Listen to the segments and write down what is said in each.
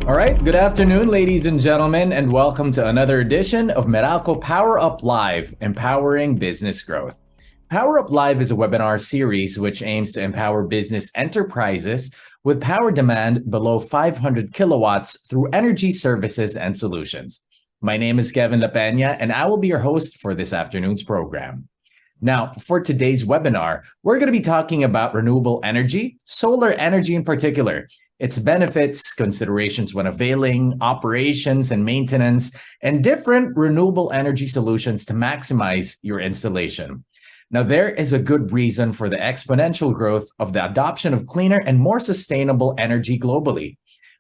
All right, good afternoon, ladies and gentlemen, and welcome to another edition of Meralco Power Up Live, Empowering Business Growth. Power Up Live is a webinar series which aims to empower business enterprises with power demand below 500 kilowatts through energy services and solutions. My name is Kevin Lapena, and I will be your host for this afternoon's program. Now, for today's webinar, we're going to be talking about renewable energy, solar energy in particular, its benefits, considerations when availing, operations and maintenance, and different renewable energy solutions to maximize your installation. Now, there is a good reason for the exponential growth of the adoption of cleaner and more sustainable energy globally.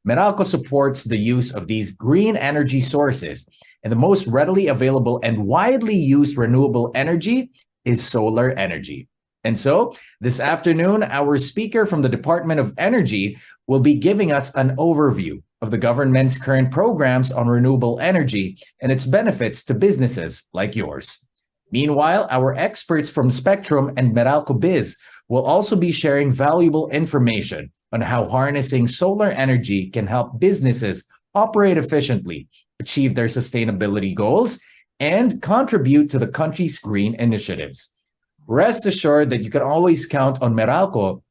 Meralco supports the use of these green energy sources, and the most readily available and widely used renewable energy is solar energy. And so, this afternoon, our speaker from the Department of Energy will be giving us an overview of the government's current programs on renewable energy and its benefits to businesses like yours. Meanwhile, our experts from Spectrum and Meralco Biz will also be sharing valuable information on how harnessing solar energy can help businesses operate efficiently, achieve their sustainability goals, and contribute to the country's green initiatives. Rest assured that you can always count on Meralco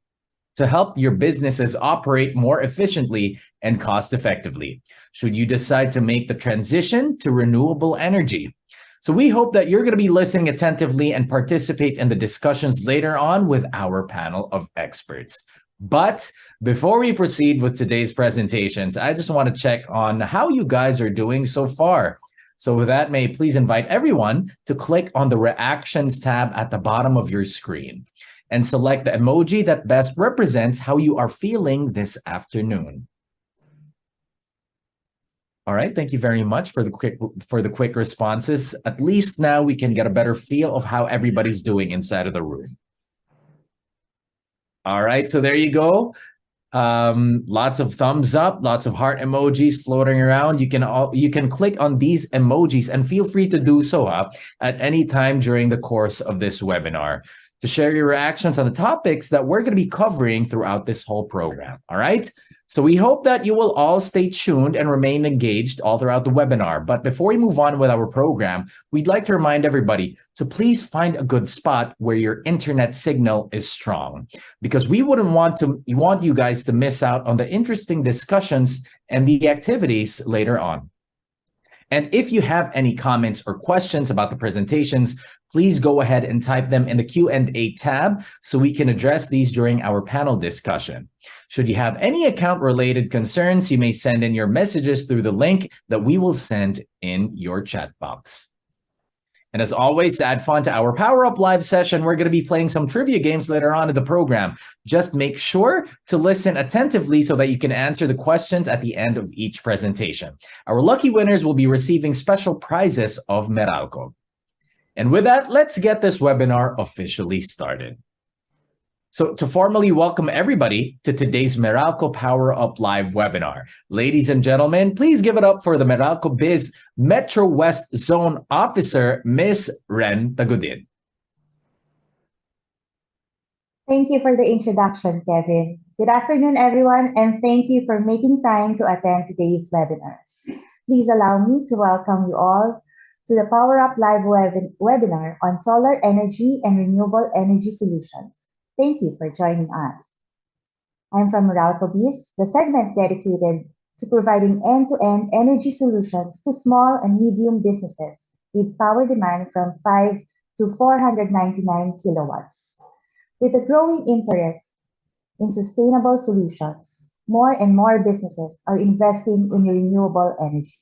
to help your businesses operate more efficiently and cost effectively, should you decide to make the transition to renewable energy. So we hope that you're going to be listening attentively and participate in the discussions later on with our panel of experts. But before we proceed with today's presentations, I just want to check on how you guys are doing so far. So with that, may I please invite everyone to click on the Reactions tab at the bottom of your screen and select the emoji that best represents how you are feeling this afternoon. All right, thank you very much for the quick responses. At least now we can get a better feel of how everybody's doing inside of the room. All right, so there you go. Lots of thumbs up, lots of heart emojis floating around. You can click on these emojis and feel free to do so at any time during the course of this webinar to share your reactions on the topics that we're going to be covering throughout this whole program. All right. So we hope that you will all stay tuned and remain engaged all throughout the webinar. But before we move on with our program, we'd like to remind everybody to please find a good spot where your internet signal is strong, because we wouldn't want you guys to miss out on the interesting discussions and the activities later on. And if you have any comments or questions about the presentations, please go ahead and type them in the Q&A tab so we can address these during our panel discussion. Should you have any account-related concerns, you may send in your messages through the link that we will send in your chat box. And as always, to add fun to our Power Up Live session, we're going to be playing some trivia games later on in the program. Just make sure to listen attentively so that you can answer the questions at the end of each presentation. Our lucky winners will be receiving special prizes of Meralco. And with that, let's get this webinar officially started. So to formally welcome everybody to today's Meralco Power Up Live webinar. Ladies and gentlemen, please give it up for the Meralco Biz Metro West Zone Officer, Ms. Ren Tagudin. Thank you for the introduction, Kevin. Good afternoon, everyone, and thank you for making time to attend today's webinar. Please allow me to welcome you all to the Power Up Live webinar on solar energy and renewable energy solutions. Thank you for joining us. I'm from Meralco Biz, the segment dedicated to providing end-to-end energy solutions to small and medium businesses with power demand from 5 to 499 kilowatts. With a growing interest in sustainable solutions, more and more businesses are investing in renewable energy.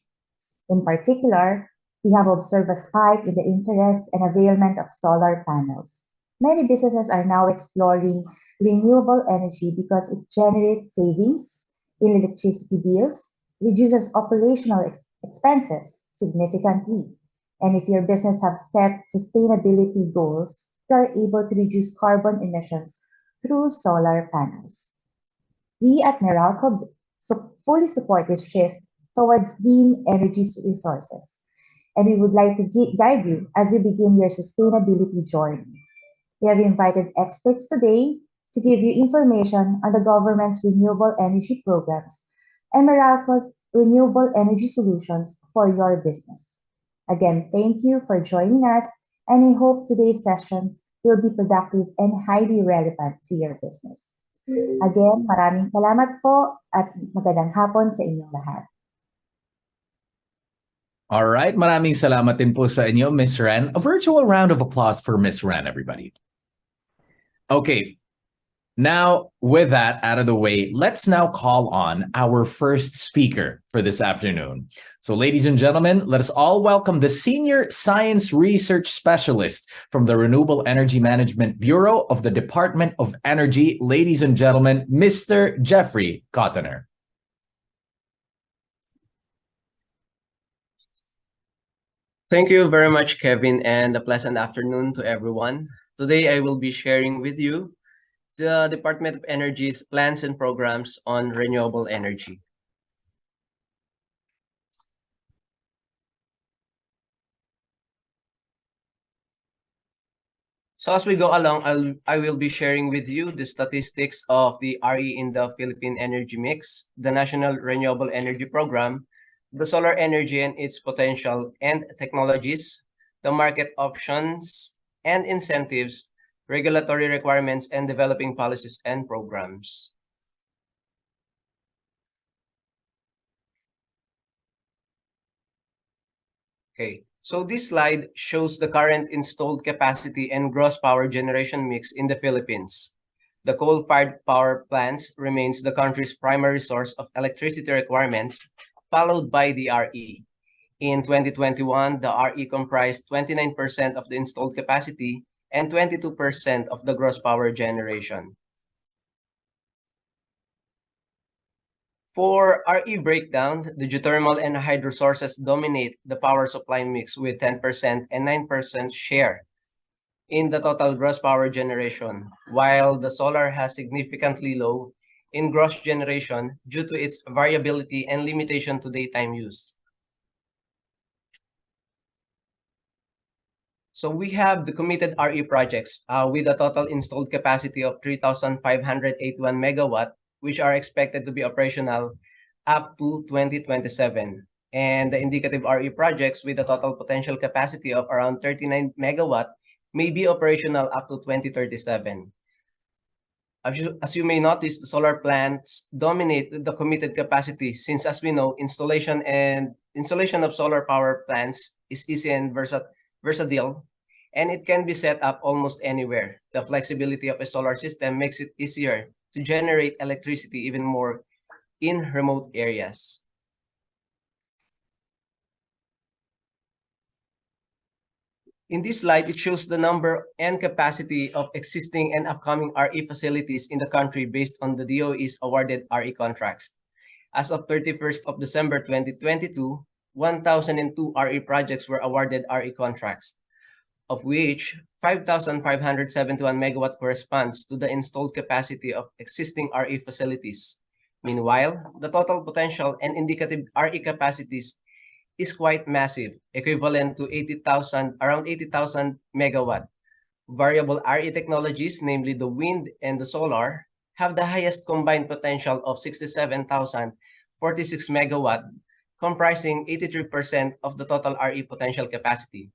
In particular, we have observed a spike in the interest and availment of solar panels. Many businesses are now exploring renewable energy because it generates savings in electricity bills, reduces operational expenses significantly, and if your business have set sustainability goals, you are able to reduce carbon emissions through solar panels. We at Meralco fully support this shift towards green energy resources, and we would like to guide you as you begin your sustainability journey. We have invited experts today to give you information on the government's renewable energy programs and Meralco's renewable energy solutions for your business. Again, thank you for joining us, and I hope today's sessions will be productive and highly relevant to your business. Again, maraming salamat po at magandang hapon sa inyong lahat. All right, maraming salamat din po sa inyo, Miss Ren. A virtual round of applause for Miss Ren, everybody. Okay, now with that out of the way, let's now call on our first speaker for this afternoon. So ladies and gentlemen, let us all welcome the Senior Science Research Specialist from the Renewable Energy Management Bureau of the Department of Energy, ladies and gentlemen, Mr. Jeffrey Cottoner. Thank you very much, Kevin, and a pleasant afternoon to everyone. Today, I will be sharing with you the Department of Energy's plans and programs on renewable energy. So as we go along, I will be sharing with you the statistics of the RE in the Philippine energy mix, the National Renewable Energy Program, the solar energy and its potential and technologies, the market options and incentives, regulatory requirements, and developing policies and programs. Okay, so this slide shows the current installed capacity and gross power generation mix in the Philippines. The coal-fired power plants remains the country's primary source of electricity requirements, followed by the RE. In 2021, the RE comprised 29% of the installed capacity and 22% of the gross power generation. For RE breakdown, the geothermal and hydro sources dominate the power supply mix with 10% and 9% share in the total gross power generation, while the solar has significantly low in gross generation due to its variability and limitation to daytime use. So we have the committed RE projects with a total installed capacity of 3,581 megawatt, which are expected to be operational up to 2027. And the indicative RE projects with a total potential capacity of around 39 megawatt may be operational up to 2037. As you may notice, the solar plants dominate the committed capacity since, as we know, installation of solar power plants is easy and versatile, and it can be set up almost anywhere. The flexibility of a solar system makes it easier to generate electricity even more in remote areas. In this slide, it shows the number and capacity of existing and upcoming RE facilities in the country based on the DOE's awarded RE contracts. As of 31st of December 2022, 1,002 RE projects were awarded RE contracts, of which 5,571 megawatt corresponds to the installed capacity of existing RE facilities. Meanwhile, the total potential and indicative RE capacities is quite massive, equivalent to around 80,000 megawatt. Variable RE technologies, namely the wind and the solar, have the highest combined potential of 67,046 megawatt, comprising 83% of the total RE potential capacity.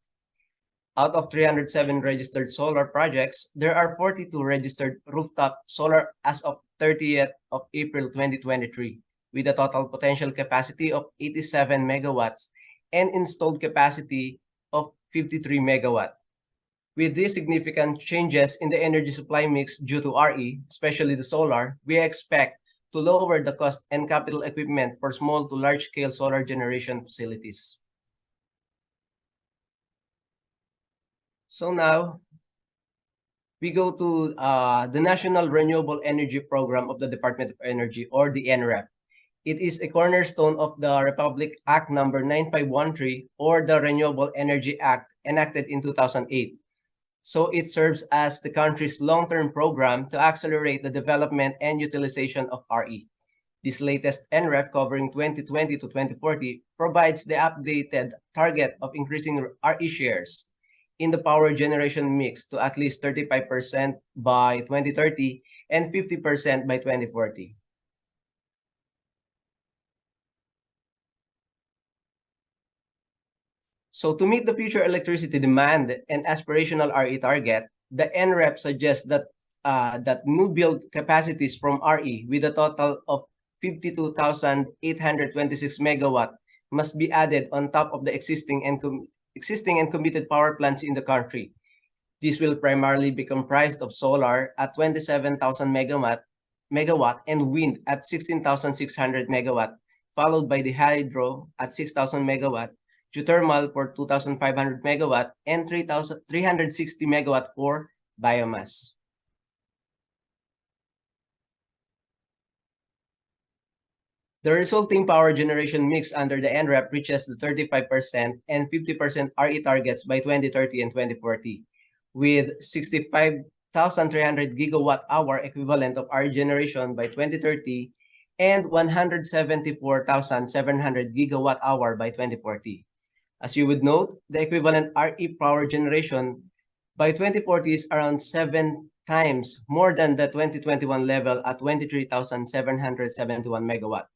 Out of 307 registered solar projects, there are 42 registered rooftop solar as of 30th of April 2023, with a total potential capacity of 87 megawatts and installed capacity of 53 megawatt. With these significant changes in the energy supply mix due to RE, especially the solar, we expect to lower the cost and capital equipment for small to large-scale solar generation facilities. So now, we go to the National Renewable Energy Program of the Department of Energy, or the NREP. It is a cornerstone of the Republic Act number 9513, or the Renewable Energy Act, enacted in 2008. So it serves as the country's long-term program to accelerate the development and utilization of RE. This latest NREF, covering 2020 to 2040, provides the updated target of increasing RE shares in the power generation mix to at least 35% by 2030 and 50% by 2040. So to meet the future electricity demand and aspirational RE target, the NREP suggests that new build capacities from RE with a total of 52,826 megawatt must be added on top of the existing and committed power plants in the country. This will primarily be comprised of solar at 27,000 megawatt and wind at 16,600 megawatt, followed by the hydro at 6,000 megawatt, geothermal for 2,500 megawatt, and 360 megawatt for biomass. The resulting power generation mix under the NREP reaches the 35% and 50% RE targets by 2030 and 2040, with 65,300 gigawatt hour equivalent of RE generation by 2030 and 174,700 gigawatt hour by 2040. As you would note, the equivalent RE power generation by 2040 is around 7 times more than the 2021 level at 23,771 megawatt.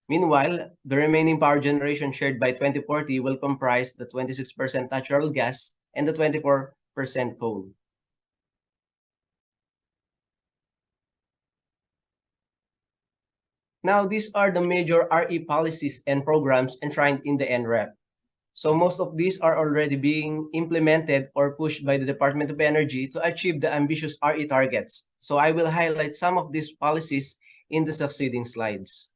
Meanwhile, the remaining power generation shared by 2040 will comprise the 26% natural gas and the 24% coal. Now, these are the major RE policies and programs enshrined in the NREP. So most of these are already being implemented or pushed by the Department of Energy to achieve the ambitious RE targets. So I will highlight some of these policies in the succeeding slides.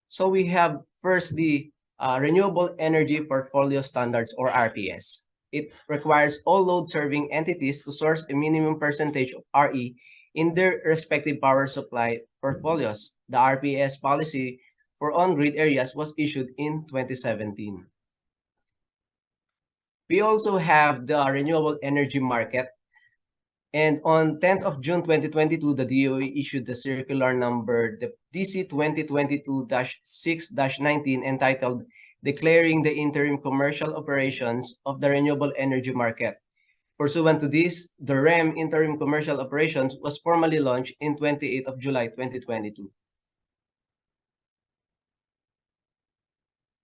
So we have first the Renewable Energy Portfolio Standards or RPS. It requires all load-serving entities to source a minimum percentage of RE in their respective power supply portfolios. The RPS policy for on-grid areas was issued in 2017. We also have the Renewable Energy Market. And on 10th of June 2022, the DOE issued the circular number the DC 2022-6-19 entitled Declaring the Interim Commercial Operations of the Renewable Energy Market. Pursuant to this, the REM Interim Commercial Operations was formally launched in 28th of July 2022.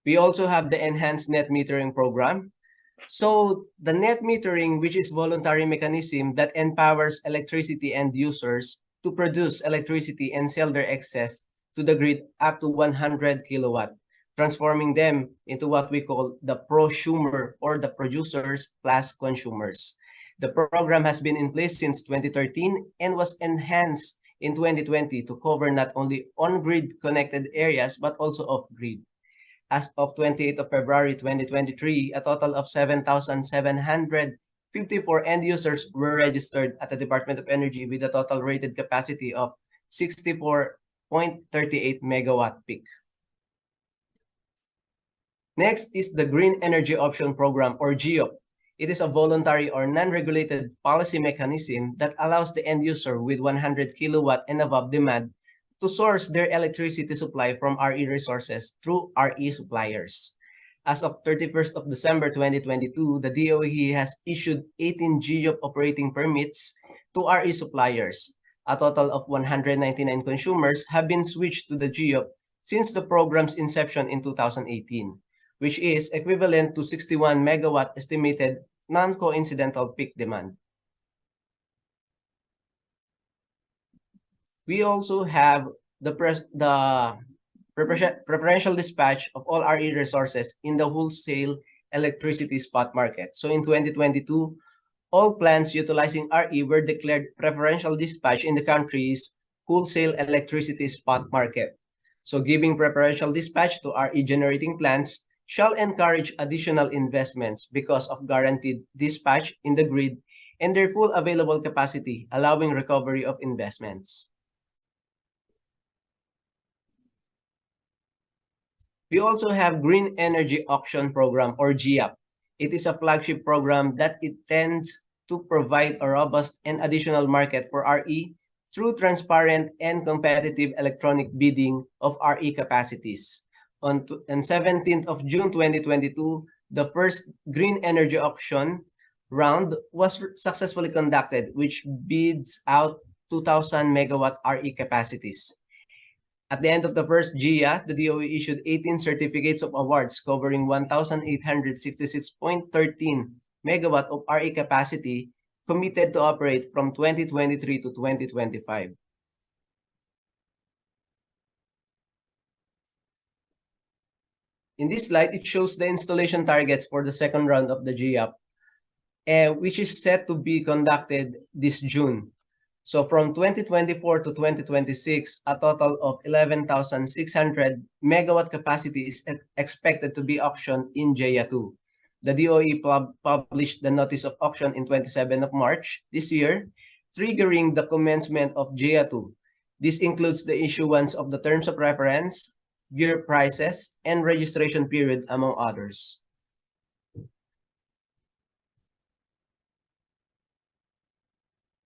We also have the Enhanced Net Metering Program. So the net metering, which is voluntary mechanism that empowers electricity end users to produce electricity and sell their excess to the grid up to 100 kilowatt, transforming them into what we call the prosumer or the producers plus consumers. The program has been in place since 2013 and was enhanced in 2020 to cover not only on-grid connected areas but also off-grid. As of 28th of February 2023, a total of 7,754 end users were registered at the Department of Energy with a total rated capacity of 64.38 megawatt peak. Next is the Green Energy Option Program or GEOP. It is a voluntary or non-regulated policy mechanism that allows the end user with 100 kilowatt and above demand to source their electricity supply from RE resources through RE suppliers. As of 31st of December 2022, the DOE has issued 18 GEOP operating permits to RE suppliers. A total of 199 consumers have been switched to the GEOP since the program's inception in 2018, which is equivalent to 61 megawatt estimated non-coincidental peak demand. We also have the preferential dispatch of all RE resources in the wholesale electricity spot market. So in 2022, all plants utilizing RE were declared preferential dispatch in the country's wholesale electricity spot market. So giving preferential dispatch to RE generating plants shall encourage additional investments because of guaranteed dispatch in the grid and their full available capacity, allowing recovery of investments. We also have Green Energy Auction Program or GEAP. It is a flagship program that intends to provide a robust and additional market for RE through transparent and competitive electronic bidding of RE capacities. On 17th of June 2022, the first Green Energy Auction round was successfully conducted, which bids out 2,000 megawatt RE capacities. At the end of the first GIA, the DOE issued 18 certificates of awards covering 1,866.13 megawatt of RE capacity committed to operate from 2023 to 2025. In this slide, it shows the installation targets for the second round of the GIAP, which is set to be conducted this June. So from 2024 to 2026, a total of 11,600 megawatt capacity is expected to be auctioned in JEA2. The DOE published the notice of auction in 27 of March this year, triggering the commencement of JEA2. This includes the issuance of the terms of reference, gear prices, and registration period, among others.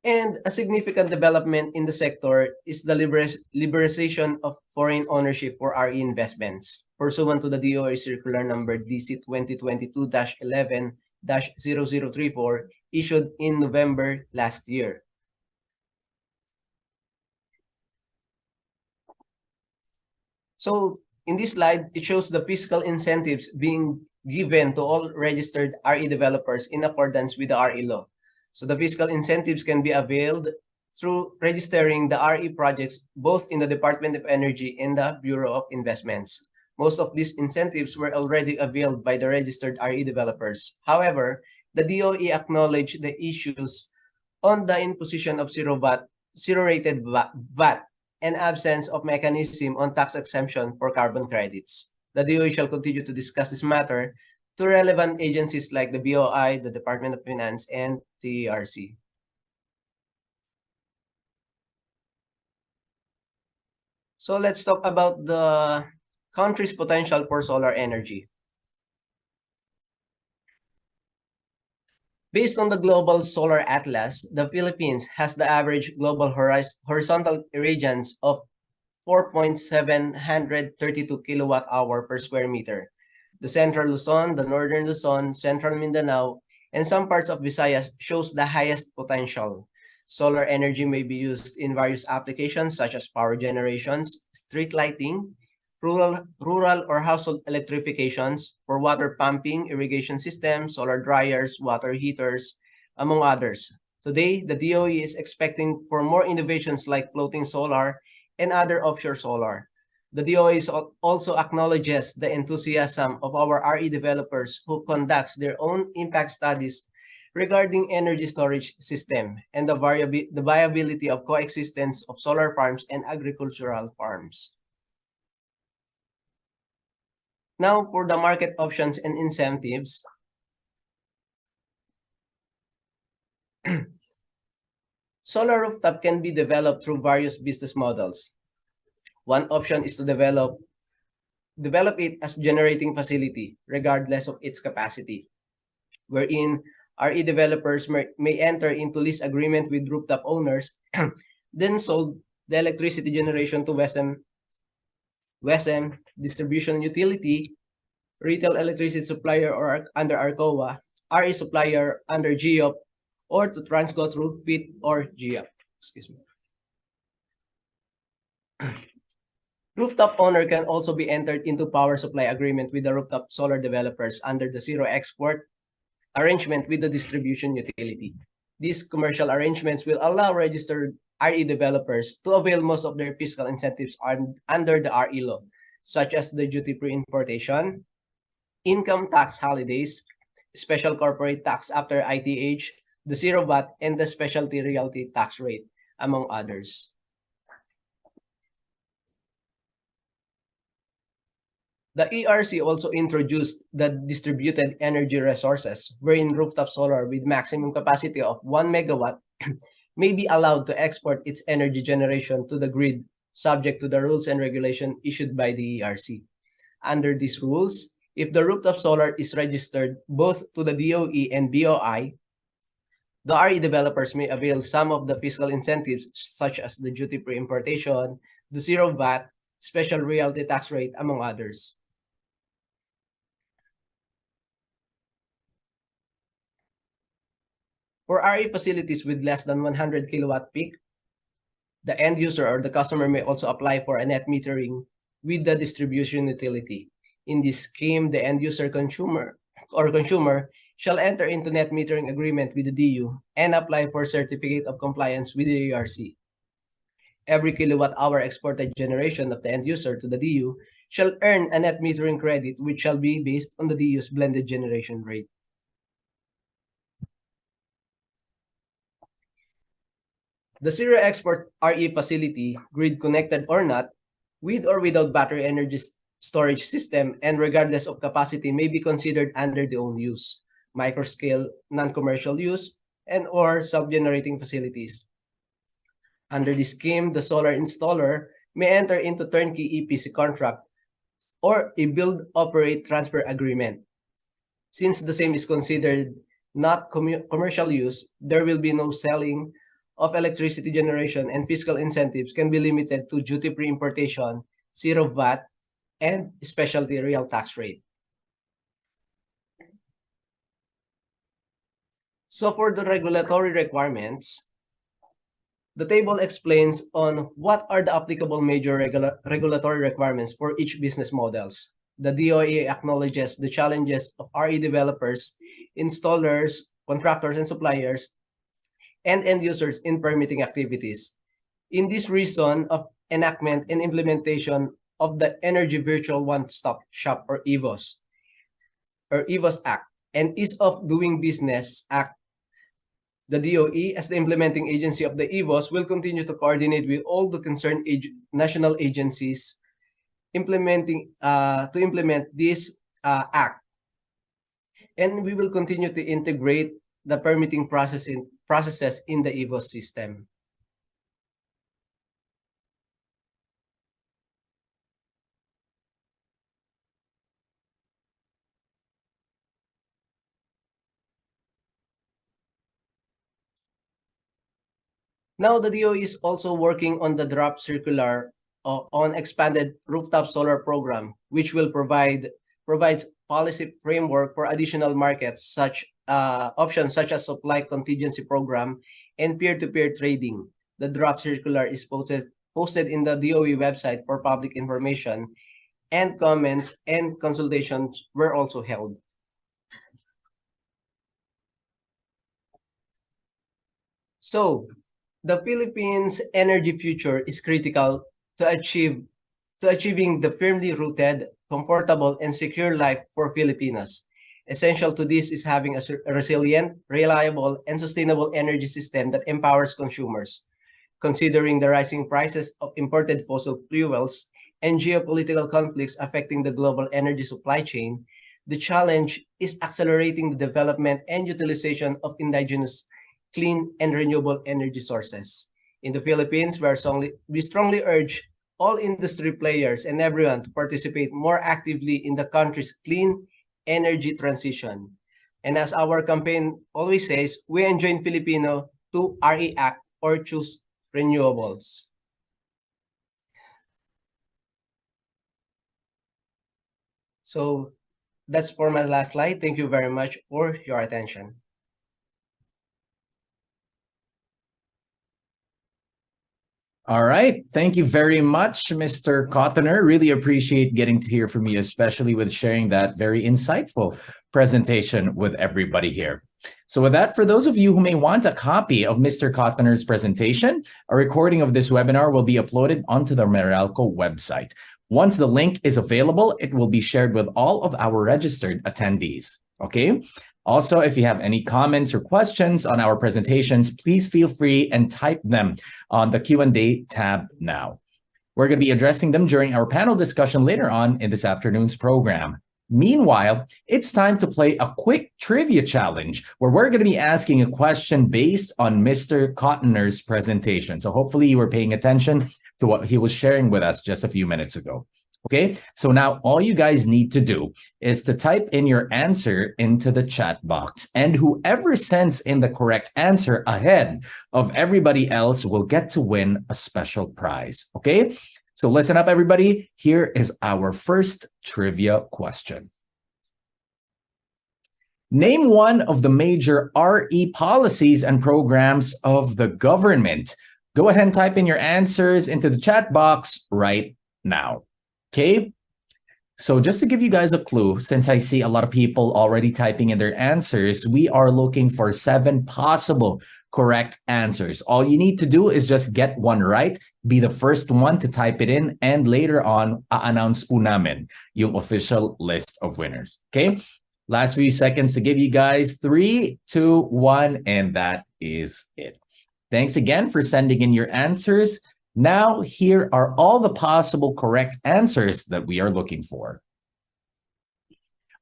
And a significant development in the sector is the liberalization of foreign ownership for RE investments, pursuant to the DOE Circular Number DC 2022-11-0034, issued in November last year. So in this slide, it shows the fiscal incentives being given to all registered RE developers in accordance with the RE law. So the fiscal incentives can be availed through registering the RE projects both in the Department of Energy and the Bureau of Investments. Most of these incentives were already availed by the registered RE developers. However, the DOE acknowledged the issues on the imposition of zero-rated VAT and absence of mechanism on tax exemption for carbon credits. The DOE shall continue to discuss this matter to relevant agencies like the BOI, the Department of Finance, and the ERC. So let's talk about the country's potential for solar energy. Based on the Global Solar Atlas, the Philippines has the average global horizontal irradiance of 4.732 kilowatt hour per square meter. The Central Luzon, the Northern Luzon, Central Mindanao, and some parts of Visayas shows the highest potential. Solar energy may be used in various applications such as power generations, street lighting, rural or household electrifications, for water pumping, irrigation systems, solar dryers, water heaters, among others. Today, the DOE is expecting for more innovations like floating solar and other offshore solar. The DOE also acknowledges the enthusiasm of our RE developers who conducts their own impact studies regarding energy storage system and the viability of coexistence of solar farms and agricultural farms. Now, for the market options and incentives, solar rooftop can be developed through various business models. One option is to develop it as generating facility, regardless of its capacity, wherein RE developers may enter into lease agreement with rooftop owners, then sold the electricity generation to WESM, distribution utility, retail electricity supplier or under ARCOA, RE supplier under GEOP, or to Transco through FIT or GEOP. Excuse me. Rooftop owner can also be entered into power supply agreement with the rooftop solar developers under the zero export arrangement with the distribution utility. These commercial arrangements will allow registered RE developers to avail most of their fiscal incentives under the RE law, such as the duty-free importation, income tax holidays, special corporate tax after ITH, the zero VAT, and the specialty realty tax rate, among others. The ERC also introduced the distributed energy resources, wherein rooftop solar with maximum capacity of 1 megawatt may be allowed to export its energy generation to the grid, subject to the rules and regulation issued by the ERC. Under these rules, if the rooftop solar is registered both to the DOE and BOI, the RE developers may avail some of the fiscal incentives such as the duty-free importation, the zero VAT, special realty tax rate, among others. For RE facilities with less than 100 kilowatt peak, The end user or the customer may also apply for a net metering with the distribution utility. In this scheme, the end user consumer shall enter into net metering agreement with the DU and apply for certificate of compliance with the ERC. Every kilowatt-hour exported generation of the end user to the DU shall earn a net metering credit, which shall be based on the DU's blended generation rate. The zero export RE facility, grid connected or not, with or without battery energy storage system, and regardless of capacity, may be considered under the own use, microscale, non-commercial use, and or self-generating facilities. Under this scheme, the solar installer may enter into turnkey EPC contract or a build, operate, transfer agreement. Since the same is considered not commercial use, there will be no selling of electricity generation, and fiscal incentives can be limited to duty-free importation, zero VAT, and specialty real tax rate. So for the regulatory requirements, the table explains on what are the applicable major regulatory requirements for each business models. The DOE acknowledges the challenges of RE developers, installers, contractors, and suppliers, and end users in permitting activities. In this reason of enactment and implementation of the Energy Virtual One-Stop Shop or EVOS Act and Ease of Doing Business Act, the DOE, as the implementing agency of the EVOS, will continue to coordinate with all the concerned national agencies to implement this act. And we will continue to integrate the permitting processes in the EVOS system. Now, the DOE is also working on the draft circular on expanded rooftop solar program, which will provides policy framework for additional markets such options such as supply contingency program and peer-to-peer trading. The draft circular is posted in the DOE website for public information, and comments and consultations were also held. So, the Philippines' energy future is critical to achieving the firmly rooted, comfortable, and secure life for Filipinos. Essential to this is having a resilient, reliable, and sustainable energy system that empowers consumers. Considering the rising prices of imported fossil fuels and geopolitical conflicts affecting the global energy supply chain, the challenge is accelerating the development and utilization of indigenous clean and renewable energy sources. In the Philippines, we strongly urge all industry players and everyone to participate more actively in the country's clean energy transition. And as our campaign always says, we enjoin Filipino to RE-act or choose renewables. So that's for my last slide. Thank you very much for your attention. All right. Thank you very much, Mr. Cottoner. Really appreciate getting to hear from you, especially with sharing that very insightful presentation with everybody here. So with that, for those of you who may want a copy of Mr. Cottoner's presentation, a recording of this webinar will be uploaded onto the Meralco website. Once the link is available, it will be shared with all of our registered attendees. Okay. Also, if you have any comments or questions on our presentations, please feel free and type them on the Q&A tab now. We're going to be addressing them during our panel discussion later on in this afternoon's program. Meanwhile, it's time to play a quick trivia challenge where we're going to be asking a question based on Mr. Cottoner's presentation. So hopefully you were paying attention to what he was sharing with us just a few minutes ago. Okay, so now all you guys need to do is to type in your answer into the chat box, and whoever sends in the correct answer ahead of everybody else will get to win a special prize. Okay, so listen up, everybody. Here is our first trivia question. Name one of the major RE policies and programs of the government. Go ahead and type in your answers into the chat box right now. Okay? So just to give you guys a clue, since I see a lot of people already typing in their answers, we are looking for 7 possible correct answers. All you need to do is just get one right, be the first one to type it in, and later on, a-announce po namin yung official list of winners. Okay? Last few seconds to give you guys 3, 2, 1, and that is it. Thanks again for sending in your answers. Now, here are all the possible correct answers that we are looking for.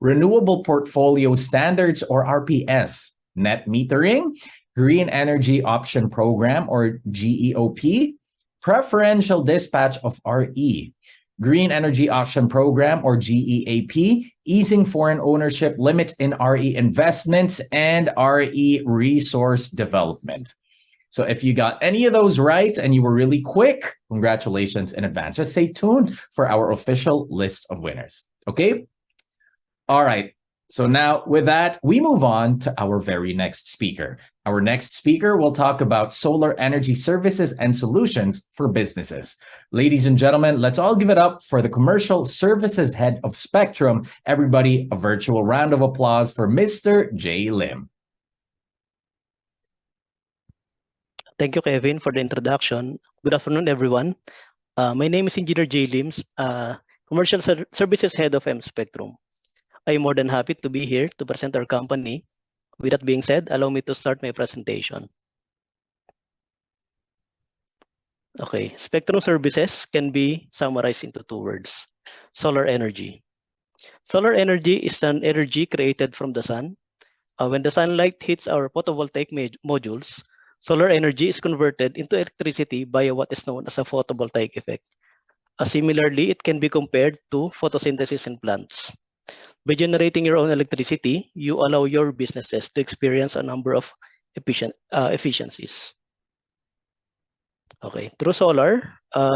Renewable Portfolio Standards, or RPS, net metering, Green Energy Option Program, or GEOP, preferential dispatch of RE, Green Energy Auction Program, or GEAP, easing foreign ownership limits in RE investments, and RE resource development. So if you got any of those right and you were really quick, congratulations in advance. Just stay tuned for our official list of winners. Okay? All right. So now with that, we move on to our very next speaker. Our next speaker will talk about solar energy services and solutions for businesses. Ladies and gentlemen, let's all give it up for the commercial services head of Spectrum. Everybody, a virtual round of applause for Mr. J. Lim. Thank you, Kevin, for the introduction. Good afternoon, everyone. My name is Engineer J. Lims, Commercial Services Head of Spectrum. I am more than happy to be here to present our company. With that being said, allow me to start my presentation. Okay, Spectrum Services can be summarized into 2 words: solar energy. Solar energy is an energy created from the sun. When the sunlight hits our photovoltaic modules, solar energy is converted into electricity via what is known as a photovoltaic effect. Similarly, it can be compared to photosynthesis in plants. By generating your own electricity, you allow your businesses to experience a number of efficiencies. Okay, through solar,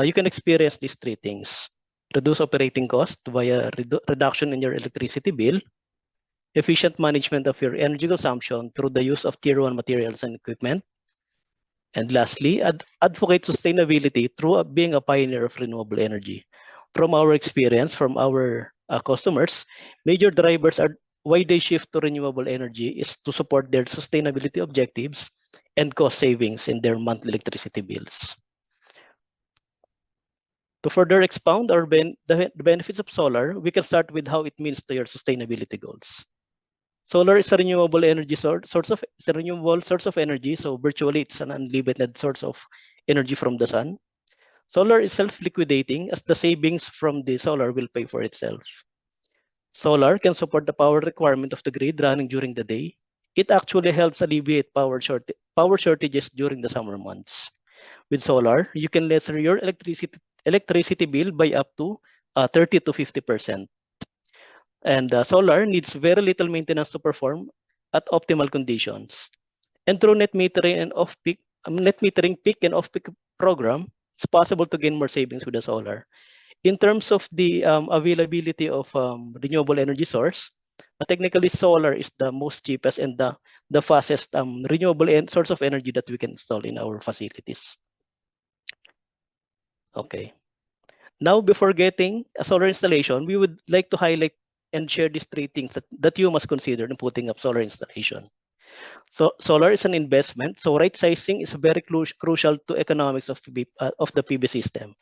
you can experience these 3 things: reduce operating cost via reduction in your electricity bill, efficient management of your energy consumption through the use of tier 1 materials and equipment, and lastly, advocate sustainability through being a pioneer of renewable energy. From our experience, from our customers, major drivers are why they shift to renewable energy is to support their sustainability objectives and cost savings in their monthly electricity bills. To further expound the benefits of solar, we can start with how it means to your sustainability goals. Solar is a renewable energy renewable source of energy, so virtually it's an unlimited source of energy from the sun. Solar is self-liquidating, as the savings from the solar will pay for itself. Solar can support the power requirement of the grid running during the day. It actually helps alleviate power shortages during the summer months. With solar, you can lessen your electricity bill by up to 30 to 50%. And solar needs very little maintenance to perform at optimal conditions. And through net metering peak and off-peak program, it's possible to gain more savings with the solar. In terms of the availability of renewable energy source, technically solar is the most cheapest and the fastest renewable source of energy that we can install in our facilities. Okay. Now, before getting a solar installation, we would like to highlight and share these 3 things that you must consider in putting up solar installation. So solar is an investment, so right sizing is very crucial to economics of the PV system.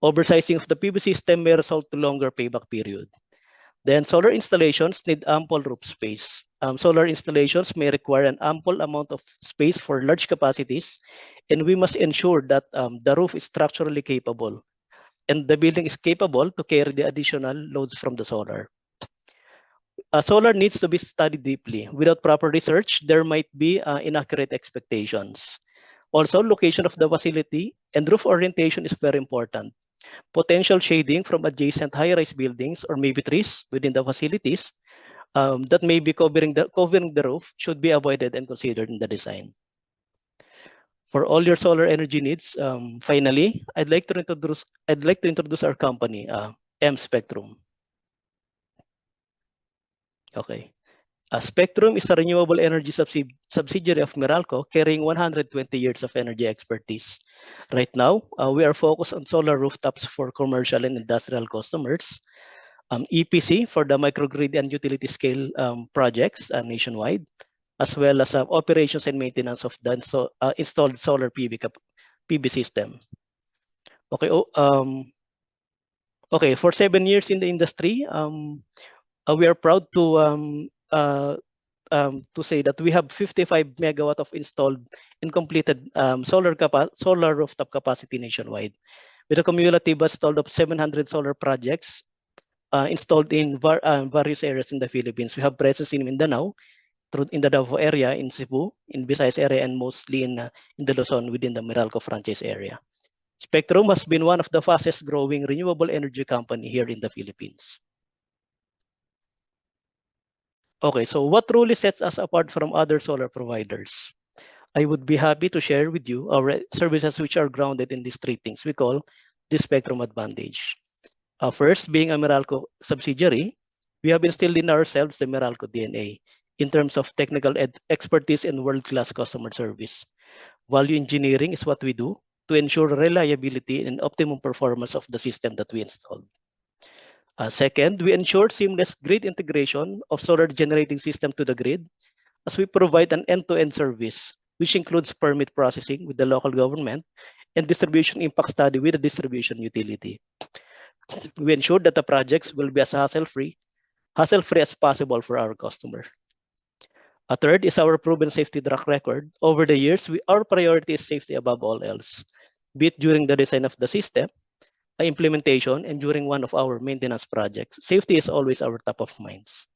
Oversizing of the PV system may result to longer payback period. Then solar installations need ample roof space. Solar installations may require an ample amount of space for large capacities, and we must ensure that the roof is structurally capable and the building is capable to carry the additional loads from the solar. Solar needs to be studied deeply. Without proper research, there might be inaccurate expectations. Also, location of the facility and roof orientation is very important. Potential shading from adjacent high-rise buildings or maybe trees within the facilities that may be covering the roof should be avoided and considered in the design. For all your solar energy needs, finally, I'd like to introduce our company, Spectrum. Okay. Spectrum is a renewable energy subsidiary of Meralco, carrying 120 years of energy expertise. Right now, we are focused on solar rooftops for commercial and industrial customers, EPC for the microgrid and utility scale projects nationwide, as well as operations and maintenance of the installed solar PV system. Okay, okay, for 7 years in the industry, we are proud to say that we have 55 megawatt of installed and completed solar rooftop capacity nationwide, with a cumulative installed of 700 solar projects installed in various areas in the Philippines. We have presence in Mindanao, in the Davao area, in Cebu, in Visayas area, and mostly in the Luzon within the Meralco franchise area. Spectrum has been one of the fastest growing renewable energy company here in the Philippines. Okay, so what truly sets us apart from other solar providers? I would be happy to share with you our services which are grounded in these three things we call the Spectrum advantage. First, being a Meralco subsidiary, we have instilled in ourselves the Meralco DNA in terms of technical expertise and world-class customer service. Value engineering is what we do to ensure reliability and optimum performance of the system that we installed. Second, we ensure seamless grid integration of solar generating system to the grid, as we provide an end-to-end service, which includes permit processing with the local government and distribution impact study with the distribution utility. We ensure that the projects will be as hassle-free as possible for our customer. A third is our proven safety track record. Over the years, our priority is safety above all else, be it during the design of the system, implementation, and during one of our maintenance projects. Safety is always our top of minds.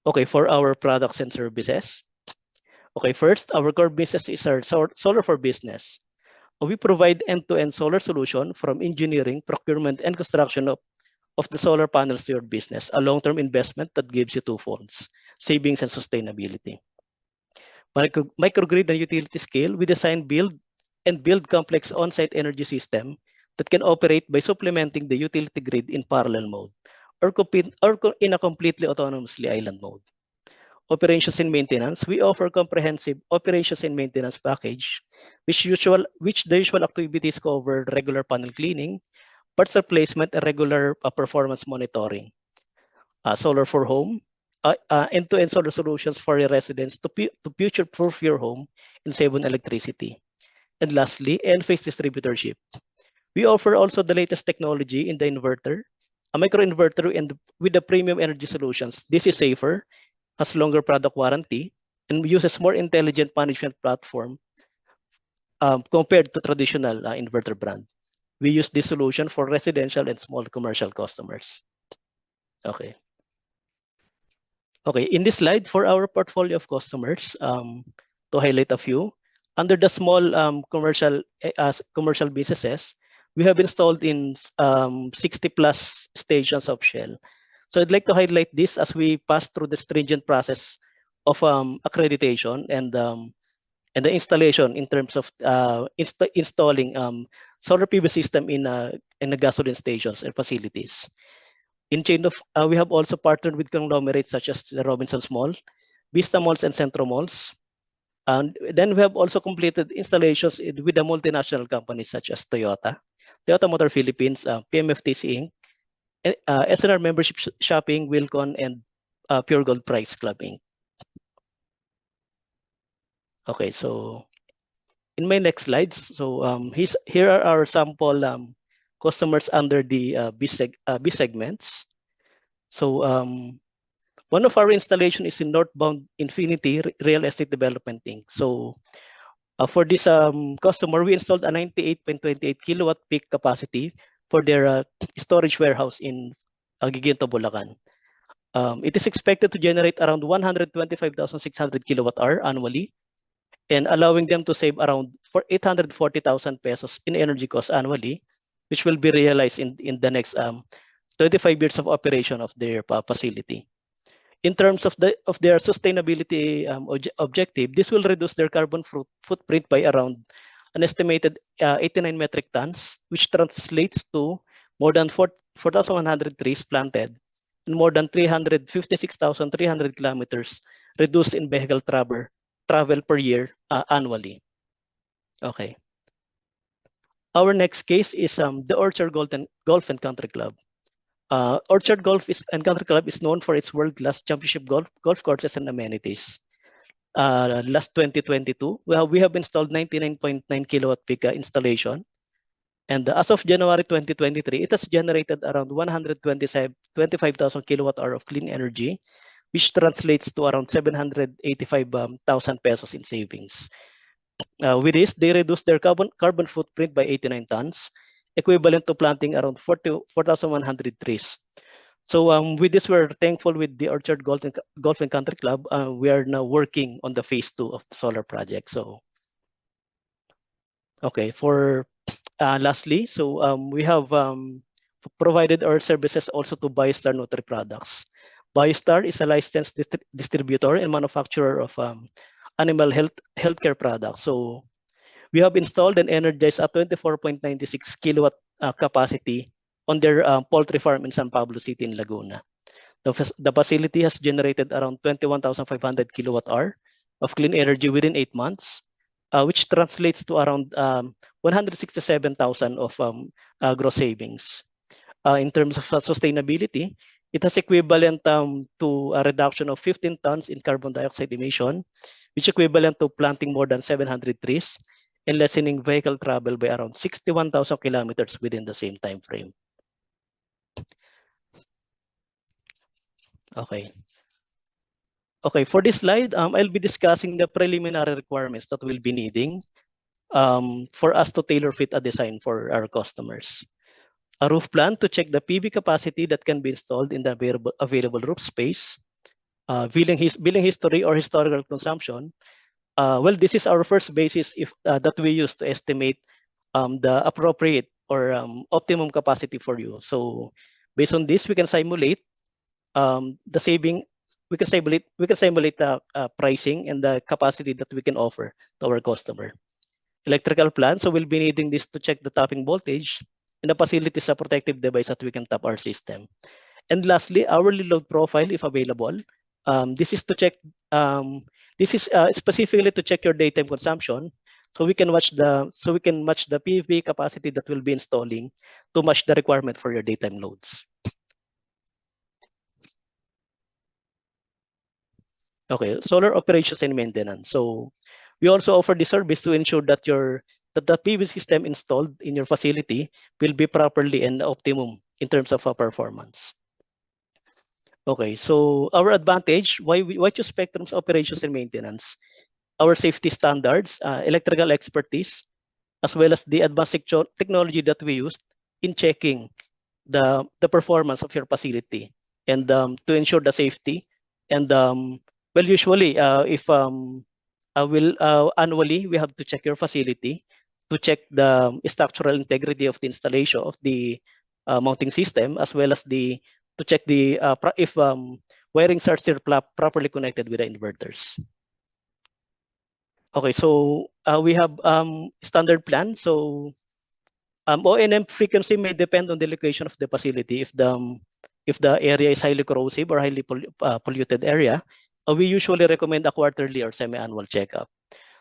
Okay, for our products and services. Okay, first, our core business is our solar for business. We provide end-to-end solar solution from engineering, procurement, and construction of the solar panels to your business, a long-term investment that gives you two folds, savings and sustainability. Microgrid and utility scale, we design, build complex on-site energy system that can operate by supplementing the utility grid in parallel mode or in a completely autonomously island mode. Operations and maintenance, we offer comprehensive operations and maintenance package, which the usual activities cover regular panel cleaning, parts replacement, and regular performance monitoring. Solar for home, end-to-end solar solutions for your residents to future-proof your home and save on electricity. And lastly, N-phase distributorship. We offer also the latest technology in the inverter, a microinverter, and with the premium energy solutions. This is safer, has longer product warranty, and uses more intelligent management platform compared to traditional inverter brand. We use this solution for residential and small commercial customers. Okay. Okay, in this slide for our portfolio of customers, to highlight a few, under the small commercial businesses, we have installed in 60 plus stations of Shell. So I'd like to highlight this as we pass through the stringent process of accreditation and the installation in terms of installing solar PV system in the gasoline stations and facilities. In chain of, we have also partnered with conglomerates such as the Robinsons Mall, Vista Malls, and Centro Malls. And then we have also completed installations with the multinational companies such as Toyota Motor Philippines, PMFTC Inc., SNR Membership Shopping, Wilcon, and Pure Gold Price Club Inc. Okay, so in my next slides, so here are our sample customers under the B segments. So one of our installation is in Northbound Infinity Real Estate Development Inc. So for this customer, we installed a 98.28 kilowatt peak capacity for their storage warehouse in Giginto, Bulacan. It is expected to generate around 125,600 kilowatt hour annually, and allowing them to save around 840,000 pesos in energy costs annually, which will be realized in the next 25 years of operation of their facility. In terms of their sustainability objective, this will reduce their carbon footprint by around an estimated 89 metric tons, which translates to more than 4,100 trees planted and more than 356,300 kilometers reduced in vehicle travel per year annually. Okay. Our next case is the Orchard Golf and Country Club. Orchard and Country Club is known for its world-class championship golf courses and amenities. Last 2022, we have installed 99.9 kilowatt peak installation. And as of January 2023, it has generated around 125,000 kilowatt hour of clean energy, which translates to around 785,000 pesos in savings. With this, they reduced their carbon footprint by 89 tons, equivalent to planting around 4,100 trees. So with this, we're thankful with the Orchard Golf and Country Club. We are now working on the phase 2 of the solar project. So, okay, for lastly, so we have provided our services also to BioStar Nutri products. BioStar is a licensed distributor and manufacturer of animal healthcare products. So we have installed and energized a 24.96 kilowatt capacity on their poultry farm in San Pablo City in Laguna. The facility has generated around 21,500 kilowatt hour of clean energy within 8 months, which translates to around 167,000 of gross savings. In terms of sustainability, it has equivalent to a reduction of 15 tons in carbon dioxide emission, which equivalent to planting more than 700 trees and lessening vehicle travel by around 61,000 kilometers within the same time frame. Okay. Okay, for this slide, I'll be discussing the preliminary requirements that we'll be needing for us to tailor fit a design for our customers. A roof plan to check the PV capacity that can be installed in the available roof space, billing history or historical consumption. Well, this is our first basis that we use to estimate the appropriate or optimum capacity for you. So based on this, we can simulate the saving. We can simulate the pricing and the capacity that we can offer to our customer. Electrical plan. So we'll be needing this to check the tapping voltage, and the facility is a protective device that we can tap our system. And lastly, hourly load profile if available. This is to check. This is specifically to check your daytime consumption, so we can match the PV capacity that we'll be installing to match the requirement for your daytime loads. Okay, solar operations and maintenance. So we also offer the service to ensure that the PV system installed in your facility will be properly and optimum in terms of performance. Okay, so our advantage, why choose Spectrum's operations and maintenance? Our safety standards, electrical expertise, as well as the advanced technology that we used in checking the performance of your facility and to ensure the safety. And well, usually if annually we have to check your facility to check the structural integrity of the installation of the mounting system, as well as to check if wirings are still properly connected with the inverters. Okay, so we have standard plan. So O&M frequency may depend on the location of the facility. If the area is highly corrosive or highly polluted area, we usually recommend a quarterly or semi-annual checkup.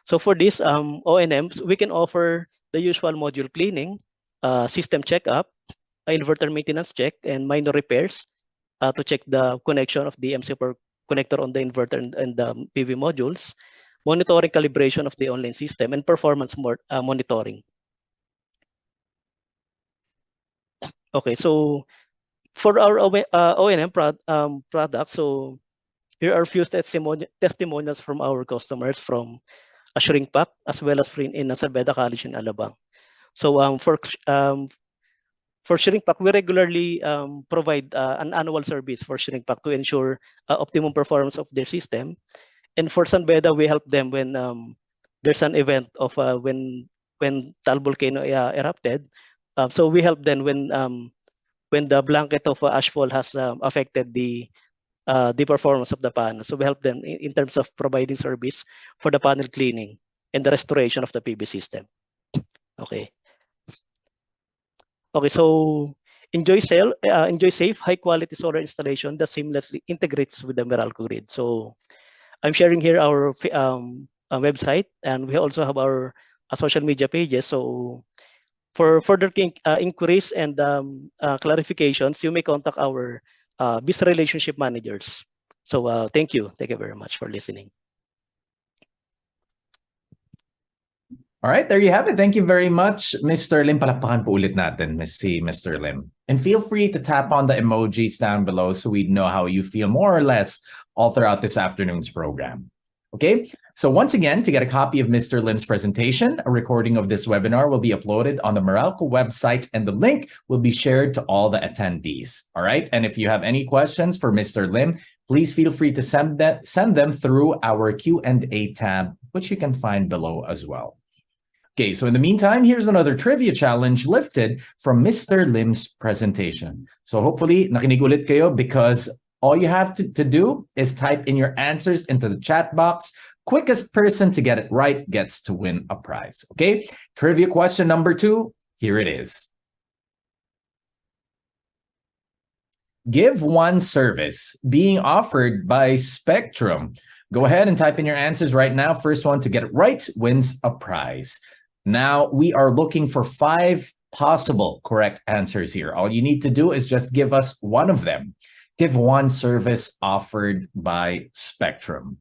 So for this O&Ms, we can offer the usual module cleaning, system checkup, inverter maintenance check, and minor repairs to check the connection of the MC4 connector on the inverter and the PV modules, monitoring calibration of the online system, and performance monitoring. Okay, so for our O&M products, so here are a few testimonials from our customers from a shrink pack as well as in Salveda College in Alabang. So for shrink pack, we regularly provide an annual service for shrink pack to ensure optimum performance of their system. And for San Beda, we help them when there's an event of when Taal volcano erupted. So we help them when the blanket of ashfall has affected the performance of the panel. So we help them in terms of providing service for the panel cleaning and the restoration of the PV system. Okay. Okay, so enjoy safe, high-quality solar installation that seamlessly integrates with the Meralco grid. So I'm sharing here our website, and we also have our social media pages. So for further inquiries and clarifications, you may contact our business relationship managers. So thank you. Thank you very much for listening. All right, there you have it. Thank you very much, Mr. Lim. Palakpakan po ulit natin, Mr. Lim. And feel free to tap on the emojis down below so we know how you feel more or less all throughout this afternoon's program. Okay, so once again, to get a copy of Mr. Lim's presentation, a recording of this webinar will be uploaded on the Meralco website, and the link will be shared to all the attendees. All right, and if you have any questions for Mr. Lim, please feel free to send them through our Q&A tab, which you can find below as well. Okay, so in the meantime, here's another trivia challenge lifted from Mr. Lim's presentation. So hopefully, nakinig ulit kayo, because all you have to do is type in your answers into the chat box. Quickest person to get it right gets to win a prize, okay? Trivia question number 2, here it is. Give one service being offered by Spectrum. Go ahead and type in your answers right now. First one to get it right wins a prize. Now, we are looking for 5 possible correct answers here. All you need to do is just give us one of them. Give one service offered by Spectrum.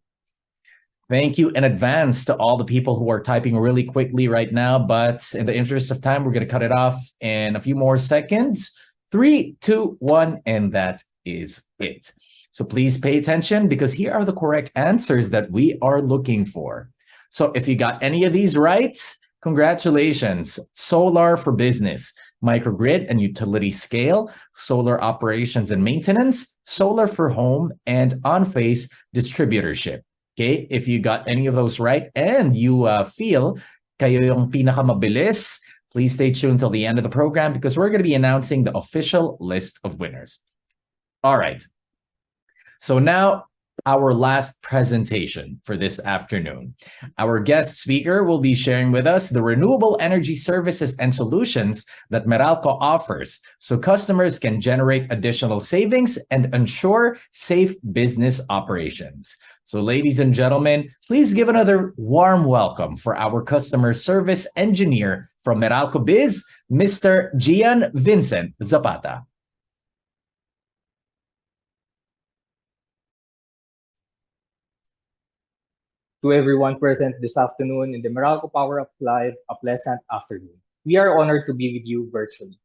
Thank you in advance to all the people who are typing really quickly right now, but in the interest of time, we're going to cut it off in a few more seconds. 3, 2, 1, and that is it. So please pay attention, because here are the correct answers that we are looking for. So if you got any of these right, congratulations. Solar for business, microgrid and utility scale, solar operations and maintenance, solar for home, and on-phase distributorship. Okay, if you got any of those right and you feel kayo yung pinakamabilis, please stay tuned till the end of the program, because we're going to be announcing the official list of winners. All right. So now, our last presentation for this afternoon. Our guest speaker will be sharing with us the renewable energy services and solutions that Meralco offers, so customers can generate additional savings and ensure safe business operations. So ladies and gentlemen, please give another warm welcome for our customer service engineer from Meralco Biz, Mr. Gian Vincent Zapata. To everyone present this afternoon in the Meralco Power Up Live, a pleasant afternoon. We are honored to be with you virtually.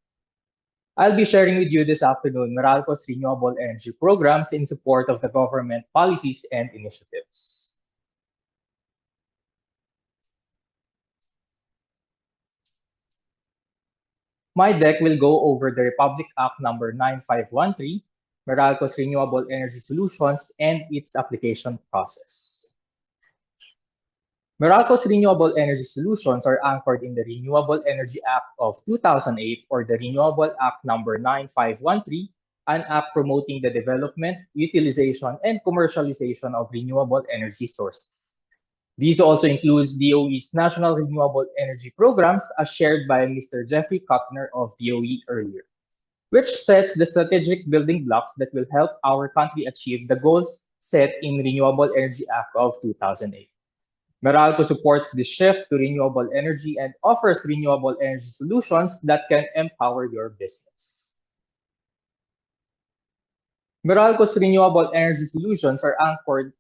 I'll be sharing with you this afternoon Meralco's renewable energy programs in support of the government policies and initiatives. My deck will go over the Republic Act number 9513, Meralco's renewable energy solutions, and its application process. Meralco's renewable energy solutions are anchored in the Renewable Energy Act of 2008, or the Renewable Act number 9513, an act promoting the development, utilization, and commercialization of renewable energy sources. These also includes DOE's National Renewable Energy Programs, as shared by Mr. Jeffrey Kuttner of DOE earlier, which sets the strategic building blocks that will help our country achieve the goals set in Renewable Energy Act of 2008. Meralco supports the shift to renewable energy and offers renewable energy solutions that can empower your business. Meralco's renewable energy solutions are anchored.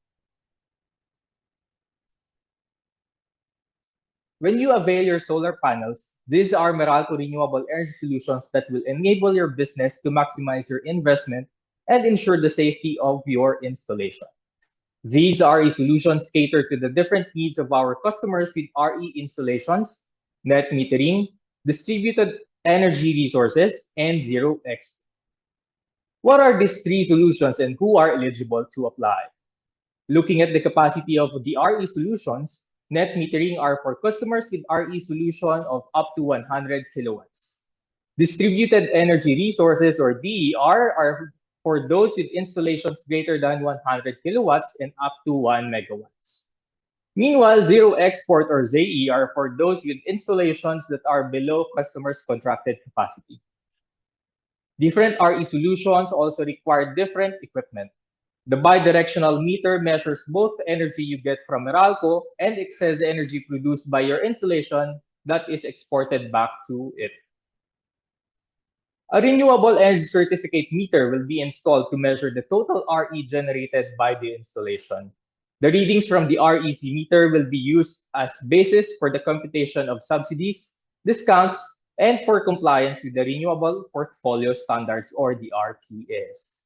When you avail your solar panels, these are Meralco renewable energy solutions that will enable your business to maximize your investment and ensure the safety of your installation. These RE solutions cater to the different needs of our customers with RE installations, net metering, distributed energy resources, and zero export. What are these 3 solutions and who are eligible to apply? Looking at the capacity of the RE solutions, net metering are for customers with RE solution of up to 100 kilowatts. Distributed energy resources, or DER, are for those with installations greater than 100 kilowatts and up to 1 megawatts. Meanwhile, zero export, or ZE, are for those with installations that are below customers' contracted capacity. Different RE solutions also require different equipment. The bidirectional meter measures both energy you get from Meralco and excess energy produced by your installation that is exported back to it. A renewable energy certificate meter will be installed to measure the total RE generated by the installation. The readings from the REC meter will be used as basis for the computation of subsidies, discounts, and for compliance with the Renewable Portfolio Standards or the RPS.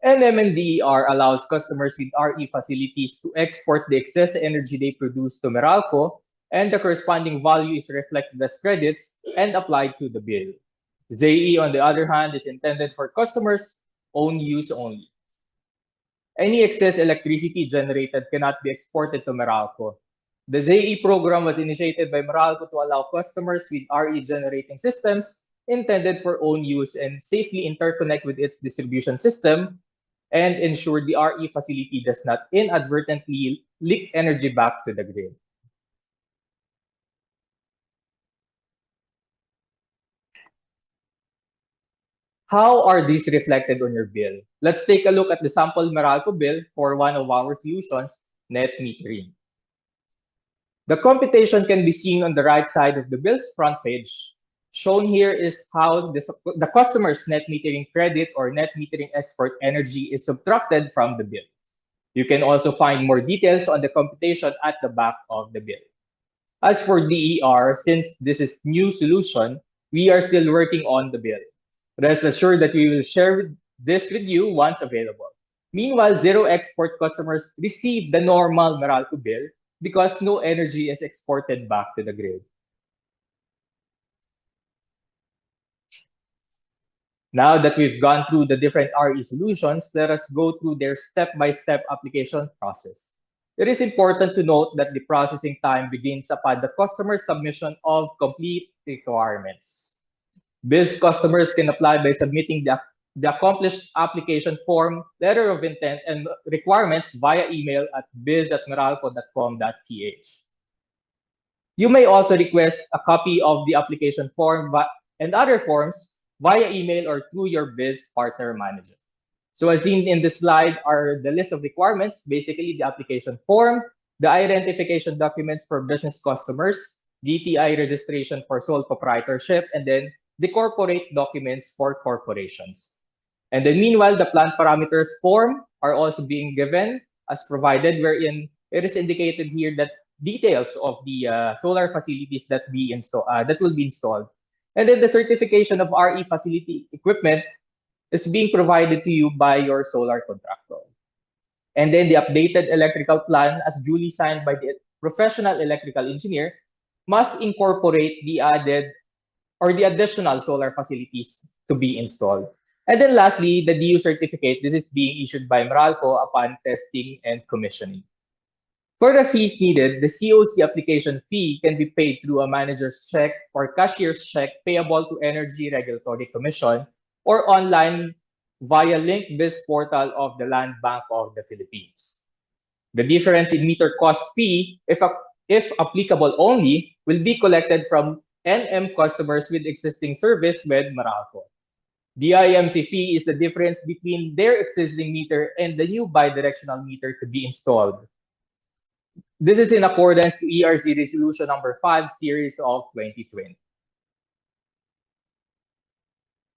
NMNDER allows customers with RE facilities to export the excess energy they produce to Meralco, and the corresponding value is reflected as credits and applied to the bill. ZE, on the other hand, is intended for customers' own use only. Any excess electricity generated cannot be exported to Meralco. The ZE program was initiated by Meralco to allow customers with RE generating systems intended for own use and safely interconnect with its distribution system and ensure the RE facility does not inadvertently leak energy back to the grid. How are these reflected on your bill? Let's take a look at the sample Meralco bill for one of our solutions, net metering. The computation can be seen on the right side of the bill's front page. Shown here is how the customer's net metering credit or net metering export energy is subtracted from the bill. You can also find more details on the computation at the back of the bill. As for DER, since this is new solution, we are still working on the bill. Rest assured that we will share this with you once available. Meanwhile, zero export customers receive the normal Meralco bill because no energy is exported back to the grid. Now that we've gone through the different RE solutions, let us go through their step-by-step application process. It is important to note that the processing time begins upon the customer's submission of complete requirements. Biz customers can apply by submitting the accomplished application form, letter of intent, and requirements via email at biz@meralco.com.ph. You may also request a copy of the application form and other forms via email or through your Biz partner manager. So as seen in this slide are the list of requirements, basically the application form, the identification documents for business customers, DTI registration for sole proprietorship, and then the corporate documents for corporations. And then meanwhile, the plant parameters form are also being given as provided, wherein it is indicated here that details of the solar facilities that will be installed. And then the certification of RE facility equipment is being provided to you by your solar contractor. And then the updated electrical plan, as duly signed by the professional electrical engineer, must incorporate the added or the additional solar facilities to be installed. And then lastly, the DU certificate. This is being issued by Meralco upon testing and commissioning. For the fees needed, the COC application fee can be paid through a manager's check or cashier's check payable to Energy Regulatory Commission or online via link Biz portal of the Land Bank of the Philippines. The difference in meter cost fee, if applicable only, will be collected from NM customers with existing service with Meralco. The IMC fee is the difference between their existing meter and the new bidirectional meter to be installed. This is in accordance to ERC Resolution number 5 series of 2020.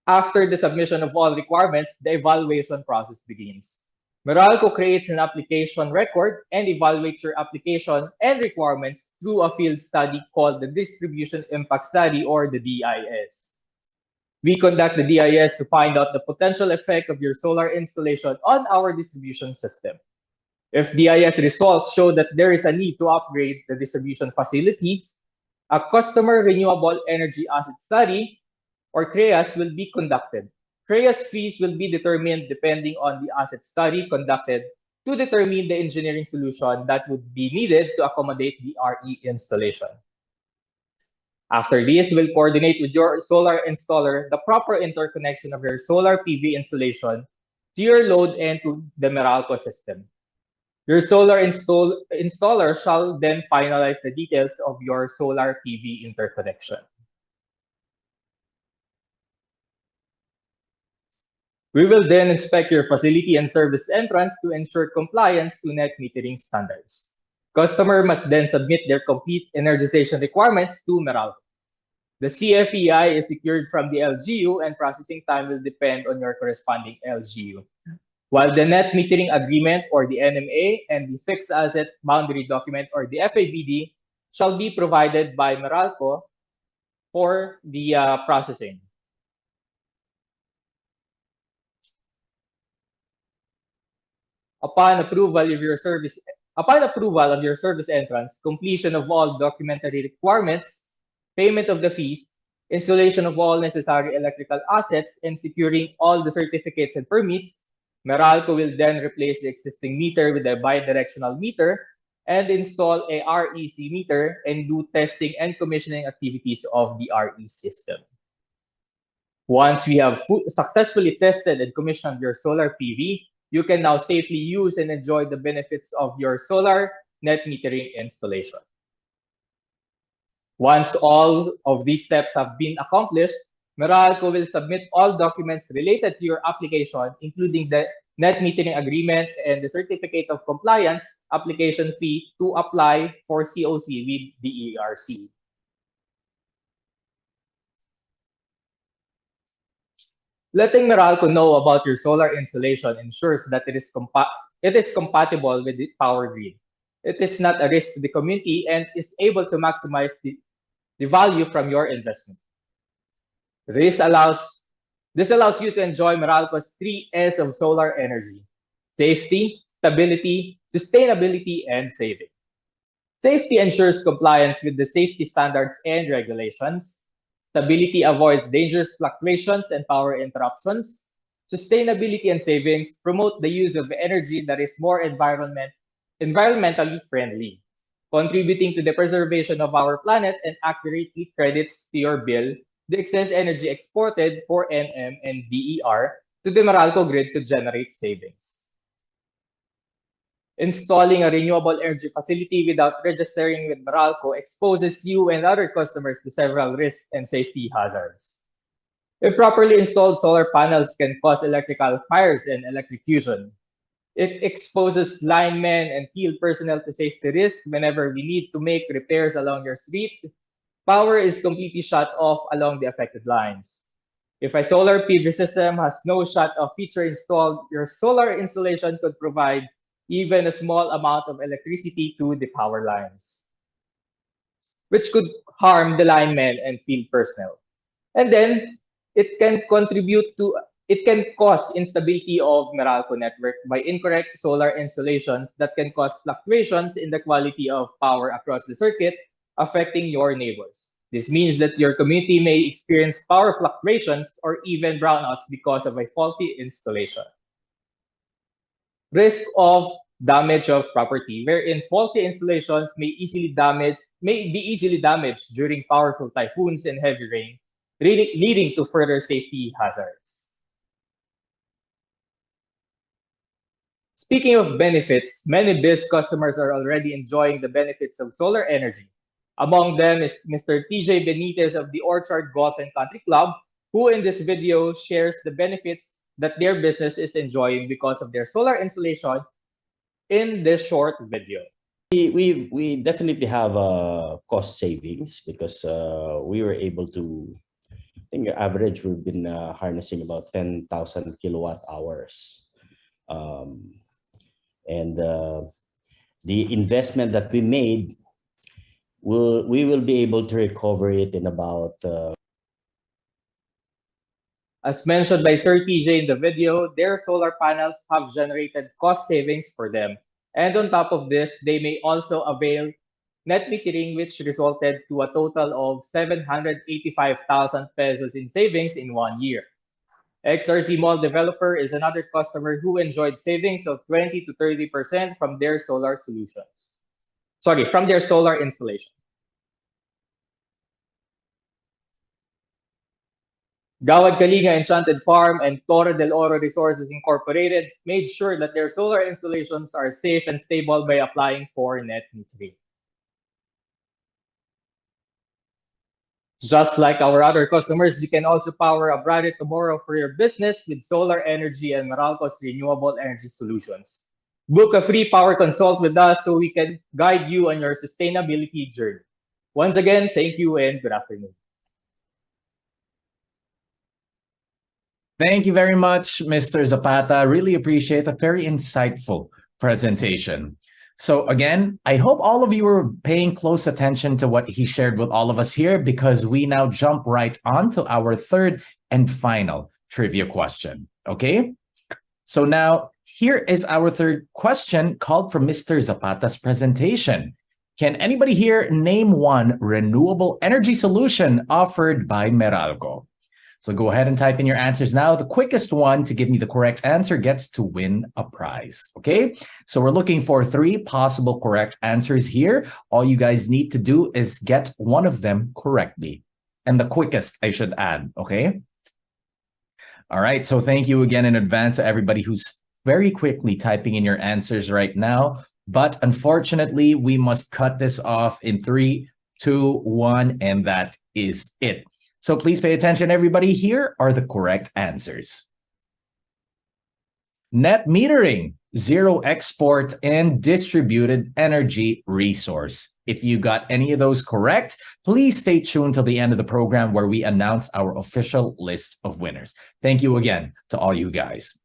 After the submission of all requirements, the evaluation process begins. Meralco creates an application record and evaluates your application and requirements through a field study called the Distribution Impact Study or the DIS. We conduct the DIS to find out the potential effect of your solar installation on our distribution system. If DIS results show that there is a need to upgrade the distribution facilities, a Customer Renewable Energy Asset Study or CREAS will be conducted. CREAS fees will be determined depending on the asset study conducted to determine the engineering solution that would be needed to accommodate the RE installation. After this, we'll coordinate with your solar installer the proper interconnection of your solar PV installation to your load and to the Meralco system. Your solar installer shall then finalize the details of your solar PV interconnection. We will then inspect your facility and service entrance to ensure compliance to net metering standards. Customer must then submit their complete energization requirements to Meralco. The CFEI is secured from the LGU and processing time will depend on your corresponding LGU. While the net metering agreement or the NMA and the fixed asset boundary document or the FABD shall be provided by Meralco for the processing. Upon approval of your service entrance, completion of all documentary requirements, payment of the fees, installation of all necessary electrical assets, and securing all the certificates and permits, Meralco will then replace the existing meter with a bidirectional meter and install a REC meter and do testing and commissioning activities of the RE system. Once we have successfully tested and commissioned your solar PV, you can now safely use and enjoy the benefits of your solar net metering installation. Once all of these steps have been accomplished, Meralco will submit all documents related to your application, including the net metering agreement and the certificate of compliance application fee to apply for COC with the ERC. Letting Meralco know about your solar installation ensures that it is compatible with the power grid. It is not a risk to the community and is able to maximize the value from your investment. This allows you to enjoy Meralco's 3S of solar energy: safety, stability, sustainability, and saving. Safety ensures compliance with the safety standards and regulations. Stability avoids dangerous fluctuations and power interruptions. Sustainability and savings promote the use of energy that is more environmentally friendly, contributing to the preservation of our planet and accurately credits to your bill the excess energy exported for NM and DER to the Meralco grid to generate savings. Installing a renewable energy facility without registering with Meralco exposes you and other customers to several risks and safety hazards. Improperly installed solar panels can cause electrical fires and electrocution. It exposes linemen and field personnel to safety risk whenever we need to make repairs along your street. Power is completely shut off along the affected lines. If a solar PV system has no shut-off feature installed, your solar installation could provide even a small amount of electricity to the power lines, which could harm the linemen and field personnel. And then it can cause instability of Meralco network by incorrect solar installations that can cause fluctuations in the quality of power across the circuit, affecting your neighbors. This means that your community may experience power fluctuations or even brownouts because of a faulty installation. Risk of damage of property, wherein faulty installations may be easily damaged during powerful typhoons and heavy rain, leading to further safety hazards. Speaking of benefits, many biz customers are already enjoying the benefits of solar energy. Among them is Mr. TJ Benitez of the Orchard Golf and Country Club, who in this video shares the benefits that their business is enjoying because of their solar installation in this short video. We definitely have cost savings because we were able to, I think the average we've been harnessing about 10,000 kilowatt hours. And the investment that we made, we will be able to recover it in about... As mentioned by Sir TJ in the video, their solar panels have generated cost savings for them. And on top of this, they may also avail net metering, which resulted to a total of 785,000 pesos in savings in 1 year. XRC Mall Developer is another customer who enjoyed savings of 20 to 30% from their solar solutions. Sorry, from their solar installation. Gawad Kalinga Enchanted Farm and Torre del Oro Resources Incorporated made sure that their solar installations are safe and stable by applying for net metering. Just like our other customers, you can also power a brighter tomorrow for your business with solar energy and Meralco's renewable energy solutions. Book a free power consult with us so we can guide you on your sustainability journey. Once again, thank you and good afternoon. Thank you very much, Mr. Zapata. Really appreciate a very insightful presentation. So again, I hope all of you are paying close attention to what he shared with all of us here, because we now jump right on to our third and final trivia question. Okay? So now here is our third question called from Mr. Zapata's presentation. Can anybody here name one renewable energy solution offered by Meralco? So go ahead and type in your answers now. The quickest one to give me the correct answer gets to win a prize. Okay? So we're looking for 3 possible correct answers here. All you guys need to do is get one of them correctly. And the quickest, I should add. Okay? All right. So thank you again in advance to everybody who's very quickly typing in your answers right now. But unfortunately, we must cut this off in 3, 2, 1, and that is it. So please pay attention, everybody. Here are the correct answers. Net metering, zero export, and distributed energy resource. If you got any of those correct, please stay tuned till the end of the program where we announce our official list of winners. Thank you again to all you guys.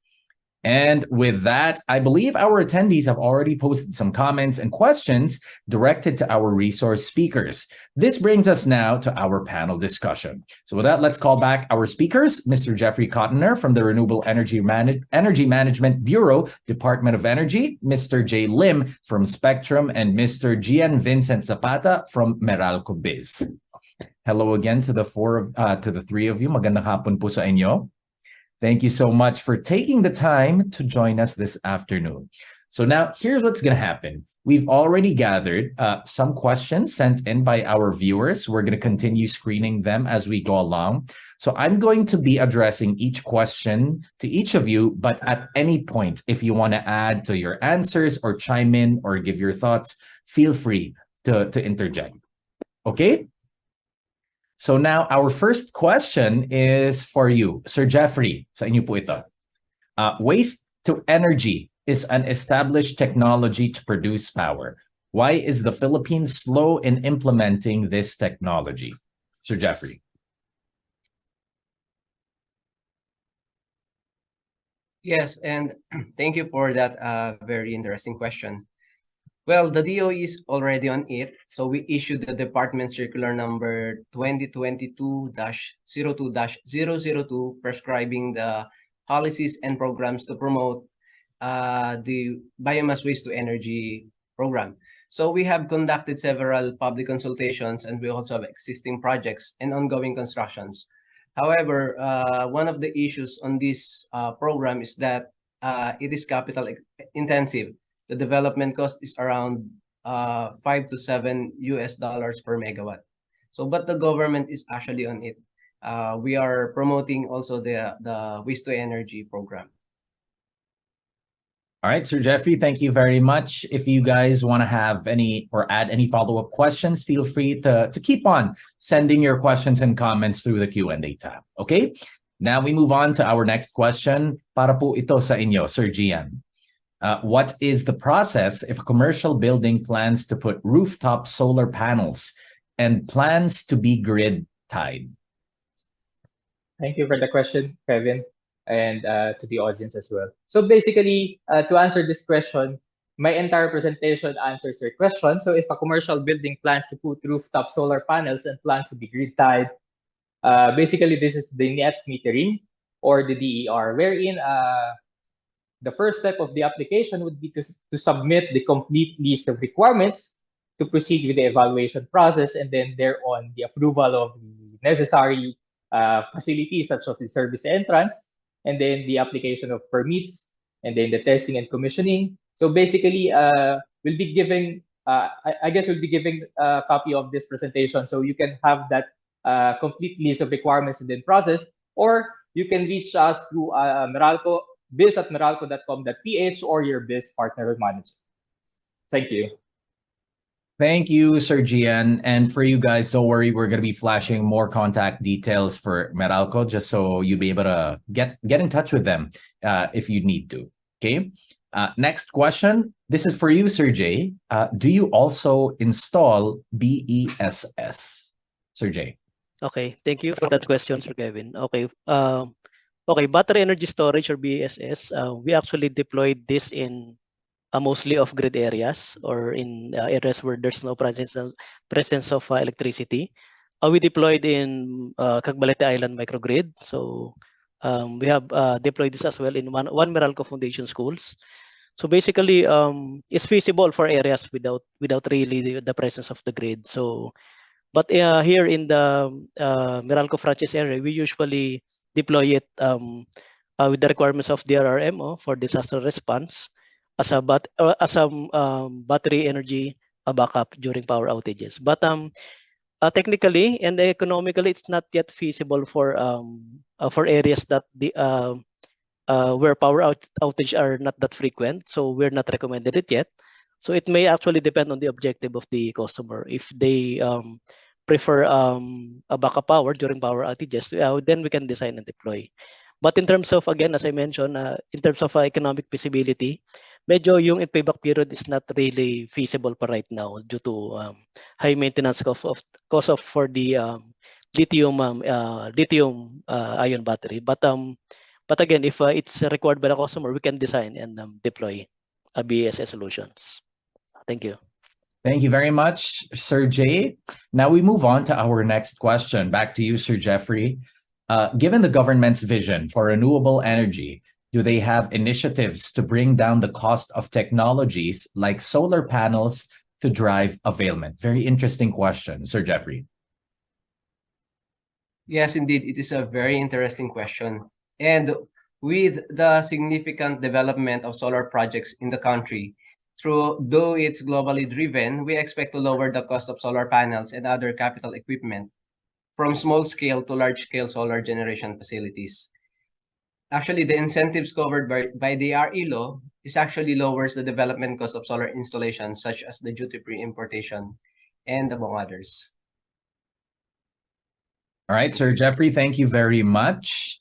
And with that, I believe our attendees have already posted some comments and questions directed to our resource speakers. This brings us now to our panel discussion. So with that, let's call back our speakers, Mr. Jeffrey Cottoner from the Renewable Energy Management Bureau, Department of Energy, Mr. Jay Lim from Spectrum, and Mr. Gian Vincent Zapata from Meralco Biz. Hello again to the three of you. Magandang hapon po sa inyo. Thank you so much for taking the time to join us this afternoon. So now here's what's going to happen. We've already gathered some questions sent in by our viewers. We're going to continue screening them as we go along. So I'm going to be addressing each question to each of you, but at any point, if you want to add to your answers or chime in or give your thoughts, feel free to interject. Okay? So now our first question is for you, Sir Jeffrey. Sa inyo po ito. Waste to energy is an established technology to produce power. Why is the Philippines slow in implementing this technology? Sir Jeffrey. Yes, and thank you for that very interesting question. Well, the DOE is already on it. So we issued the Department Circular number 2022-02-002 prescribing the policies and programs to promote the biomass waste to energy program. So we have conducted several public consultations, and we also have existing projects and ongoing constructions. However, one of the issues on this program is that it is capital intensive. The development cost is around $5 to $7 per megawatt. So, but the government is actually on it. We are promoting also the waste to energy program. All right, Sir Jeffrey, thank you very much. If you guys want to have any or add any follow-up questions, feel free to keep on sending your questions and comments through the Q&A tab. Okay? Now we move on to our next question. Para po ito sa inyo, Sir Gian. What is the process if a commercial building plans to put rooftop solar panels and plans to be grid tied? Thank you for the question, Kevin, and to the audience as well. So basically, to answer this question, my entire presentation answers your question. So if a commercial building plans to put rooftop solar panels and plans to be grid tied, basically this is the net metering or the DER, wherein the first step of the application would be to submit the complete list of requirements to proceed with the evaluation process, and then thereon the approval of the necessary facilities such as the service entrance, and then the application of permits, and then the testing and commissioning. So basically, we'll be giving, I guess we'll be giving a copy of this presentation so you can have that complete list of requirements and then process, or you can reach us through Meralco, biz@meralco.com.ph or your biz partner or manager. Thank you. Thank you, Sir Gian. And for you guys, don't worry, we're going to be flashing more contact details for Meralco just so you'll be able to get in touch with them if you need to. Okay. Next question. This is for you, Sir Jay. Do you also install BESS? Sir Jay. Okay, thank you for that question, Sir Kevin. Okay, battery energy storage or BESS, we actually deployed this in mostly off-grid areas or in areas where there's no presence of electricity. We deployed in Cagbalete Island microgrid. So we have deployed this as well in one Meralco Foundation schools. So basically, it's feasible for areas without really the presence of the grid. So, but here in the Meralco franchise area, we usually deploy it with the requirements of DRRMO for disaster response as a battery energy backup during power outages. But technically and economically, it's not yet feasible for areas that where power outage are not that frequent. So we're not recommended it yet. So it may actually depend on the objective of the customer. If they prefer a backup power during power outages, then we can design and deploy. But in terms of, again, as I mentioned, in terms of economic feasibility, medyo yung payback period is not really feasible pa right now due to high maintenance cost of for the lithium ion battery. But again, if it's required by the customer, we can design and deploy BESS solutions. Thank you. Thank you very much, Sir Jay. Now we move on to our next question. Back to you, Sir Jeffrey. Given the government's vision for renewable energy, do they have initiatives to bring down the cost of technologies like solar panels to drive availment? Very interesting question, Sir Jeffrey. Yes, indeed, it is a very interesting question. And with the significant development of solar projects in the country, though it's globally driven, we expect to lower the cost of solar panels and other capital equipment from small-scale to large-scale solar generation facilities. Actually, the incentives covered by the RE law is actually lowers the development cost of solar installations, such as the duty-free importation and among others. All right, Sir Jeffrey, thank you very much.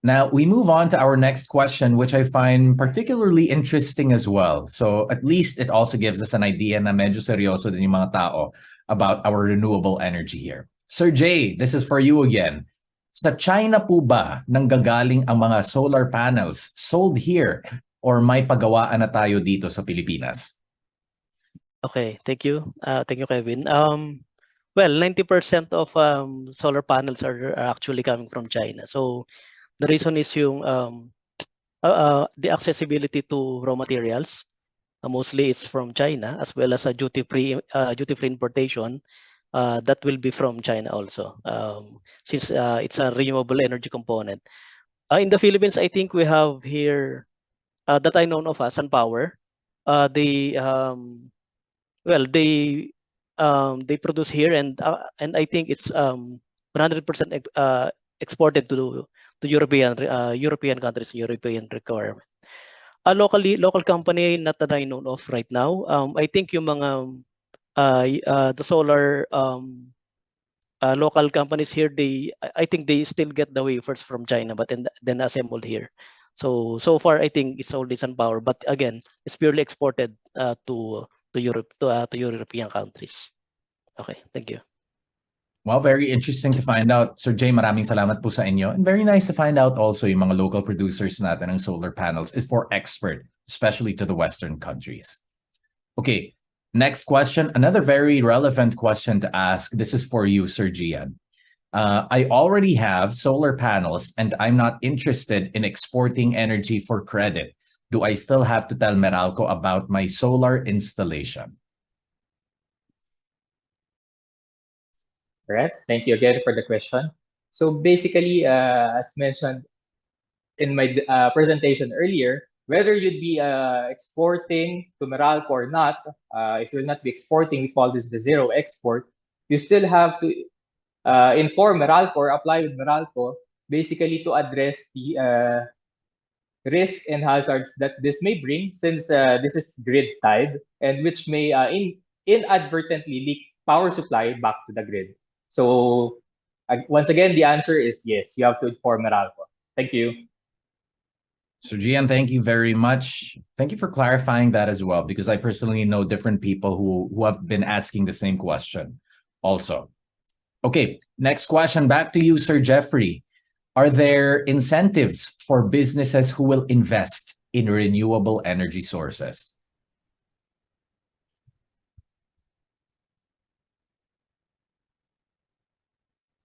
Now we move on to our next question, which I find particularly interesting as well. So at least it also gives us an idea na medyo seryoso din yung mga tao about our renewable energy here. Sir Jay, this is for you again. Sa China po ba nanggagaling ang mga solar panels sold here or may pagawaan na tayo dito sa Pilipinas? Okay, thank you. Thank you, Kevin. Well, 90% of solar panels are actually coming from China. So the reason is yung the accessibility to raw materials. Mostly it's from China, as well as a duty-free importation. That will be from China also, since it's a renewable energy component. In the Philippines, I think we have here that I know of as SunPower. They produce here, and I think it's 100% exported to European countries, European requirement. Local company not that I know of right now. I think yung mga the solar local companies here, I think they still get the wafers from China, but then assembled here. So far, I think it's only SunPower, but again, it's purely exported to Europe, to European countries. Okay, thank you. Well, very interesting to find out. Sir Jay, maraming salamat po sa inyo. And very nice to find out also yung mga local producers natin ng solar panels is for export, especially to the Western countries. Okay, next question. Another very relevant question to ask. This is for you, Sir Gian. I already have solar panels and I'm not interested in exporting energy for credit. Do I still have to tell Meralco about my solar installation? All right. Thank you again for the question. So basically, as mentioned in my presentation earlier, whether you'd be exporting to Meralco or not, if you'll not be exporting, we call this the zero export, you still have to inform Meralco or apply with Meralco, basically to address the risks and hazards that this may bring, since this is grid tied, and which may inadvertently leak power supply back to the grid. So once again, the answer is yes. You have to inform Meralco. Thank you. So Gian, thank you very much. Thank you for clarifying that as well, because I personally know different people who have been asking the same question also. Okay, next question back to you, Sir Jeffrey. Are there incentives for businesses who will invest in renewable energy sources?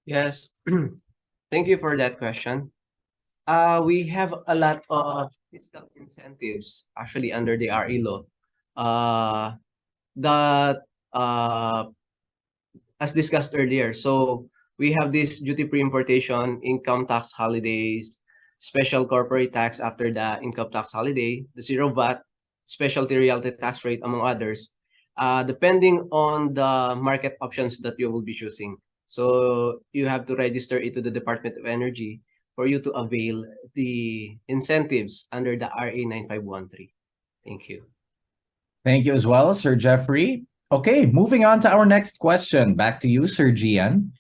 Yes, thank you for that question. We have a lot of fiscal incentives actually under the RE law. That as discussed earlier. So we have this duty-free importation, income tax holidays, special corporate tax after the income tax holiday, the zero VAT, specialty royalty tax rate, among others, depending on the market options that you will be choosing. So you have to register it to the Department of Energy for you to avail the incentives under the RA 9513. Thank you. Thank you as well, Sir Jeffrey. Okay, moving on to our next question. Back to you, Sir Gian.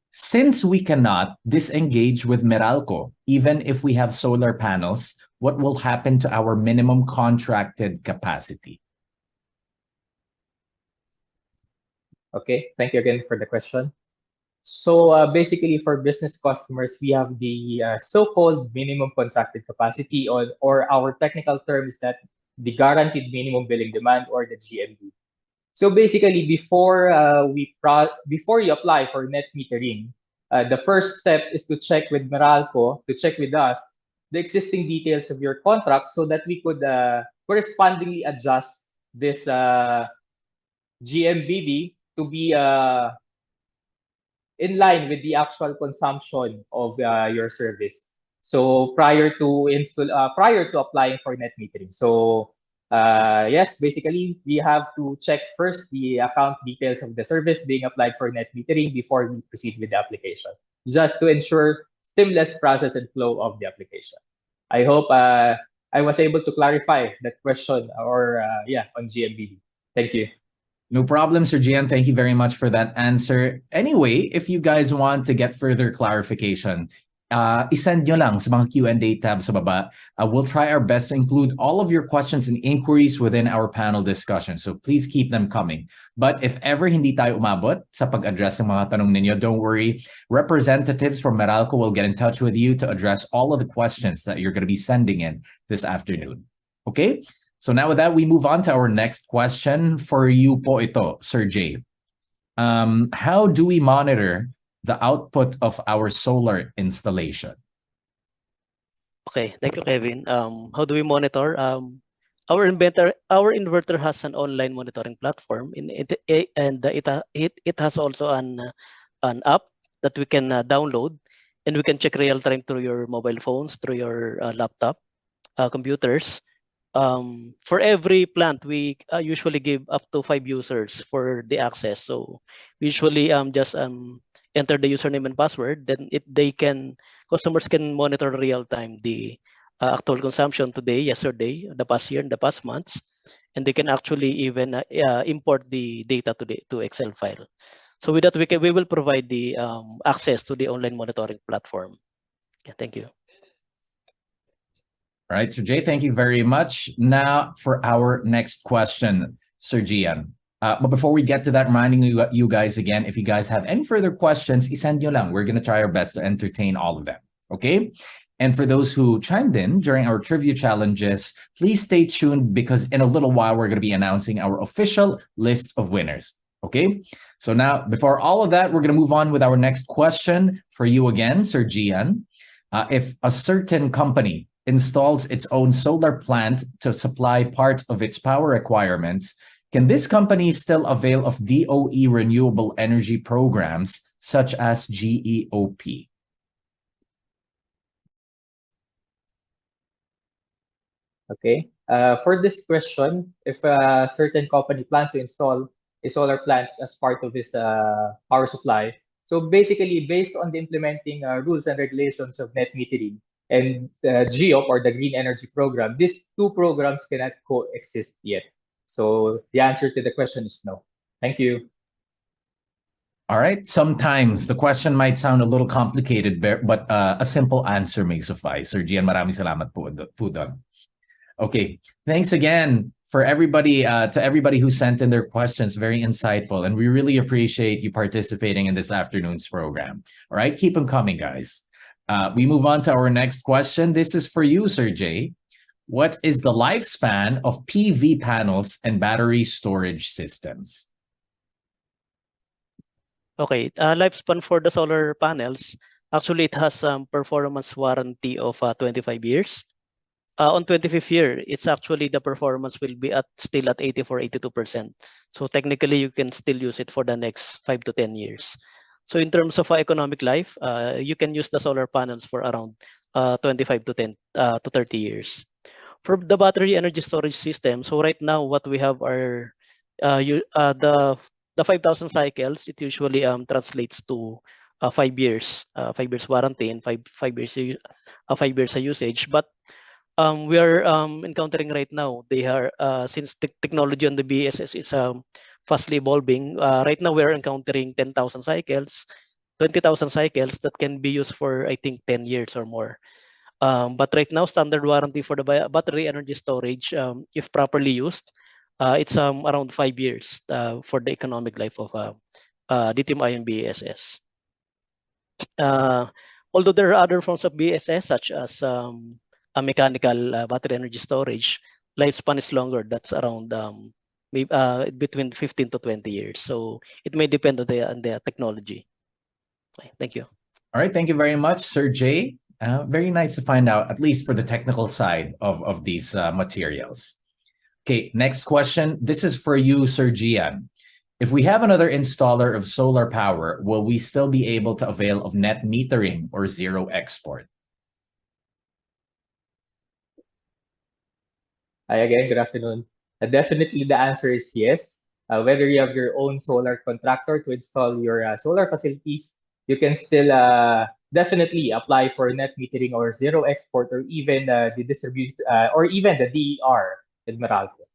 Since we cannot disengage with Meralco, even if we have solar panels, what will happen to our minimum contracted capacity? Okay, thank you again for the question. So basically, for business customers, we have the so-called minimum contracted capacity, or our technical term is that the guaranteed minimum billing demand, or the GMB. So basically, before you apply for net metering, the first step is to check with Meralco, to check with us the existing details of your contract, so that we could correspondingly adjust this GMBD to be in line with the actual consumption of your service. So prior to applying for net metering. So yes, basically we have to check first the account details of the service being applied for net metering before we proceed with the application, just to ensure seamless process and flow of the application. I hope I was able to clarify that question, or on GMBD. Thank you. No problem, Sir Gian. Thank you very much for that answer. Anyway, if you guys want to get further clarification, isend nyo lang sa mga Q&A tab sa baba. We'll try our best to include all of your questions and inquiries within our panel discussion. So please keep them coming. But if ever hindi tayo umabot sa pag-address ng mga tanong ninyo, don't worry. Representatives from Meralco will get in touch with you to address all of the questions that you're going to be sending in this afternoon. Okay? So now with that, we move on to our next question. For you po ito, Sir Jay. How do we monitor the output of our solar installation? Okay, thank you, Kevin. How do we monitor? Our inverter has an online monitoring platform, and it has also an app that we can download, and we can check real time through your mobile phones, through your laptop, computers. For every plant, we usually give up to 5 users for the access. So we usually just enter the username and password. Then customers can monitor real time the actual consumption today, yesterday, the past year, and the past months, and they can actually even import the data to Excel file. So with that, we will provide the access to the online monitoring platform. Yeah, thank you. All right, Sir Jay, thank you very much. Now for our next question, Sir Gian. But before we get to that, reminding you guys again, if you guys have any further questions, isend nyo lang. We're going to try our best to entertain all of them, okay? And for those who chimed in during our trivia challenges, please stay tuned, because in a little while, we're going to be announcing our official list of winners, okay? So now, before all of that, we're going to move on with our next question for you again, Sir Gian. If a certain company installs its own solar plant to supply part of its power requirements, can this company still avail of DOE renewable energy programs such as GEOP? Okay. For this question, if a certain company plans to install a solar plant as part of its power supply, so basically based on the implementing rules and regulations of net metering and GEOP, or the Green Energy Program, these two programs cannot coexist yet. So the answer to the question is no. Thank you. All right. Sometimes the question might sound a little complicated, but a simple answer may suffice. Sir Gian, maraming salamat po doon. Okay. Thanks again for everybody, to everybody who sent in their questions. Very insightful. And we really appreciate you participating in this afternoon's program. All right. Keep them coming, guys. We move on to our next question. This is for you, Sir Jay. What is the lifespan of PV panels and battery storage systems? Okay, lifespan for the solar panels, actually it has some performance warranty of 25 years. On 25th year, it's actually the performance will be still at 84-82%. So technically, you can still use it for the next 5 to 10 years. So in terms of economic life, you can use the solar panels for around 25 to 30 years. For the battery energy storage system, so right now what we have are the 5,000 cycles. It usually translates to 5 years, 5 years warranty and 5 years 5 years usage. But we are encountering right now, they are since the technology on the BSS is fastly evolving. Right now we are encountering 10,000 cycles, 20,000 cycles that can be used for, I think, 10 years or more. But right now, standard warranty for the battery energy storage, if properly used, it's around 5 years for the economic life of lithium-ion BESS. Although there are other forms of BESS, such as a mechanical battery energy storage, lifespan is longer. That's around maybe, between 15 to 20 years. So it may depend on the technology. Okay, thank you. All right. Thank you very much, Sir Jay. Very nice to find out, at least for the technical side of these materials. Okay, next question. This is for you, Sir Gian. If we have another installer of solar power, will we still be able to avail of net metering or zero export? Hi again, good afternoon. Definitely the answer is yes. Whether you have your own solar contractor to install your solar facilities, you can still definitely apply for net metering or zero export, or even the distribute or even the DER in Meralco.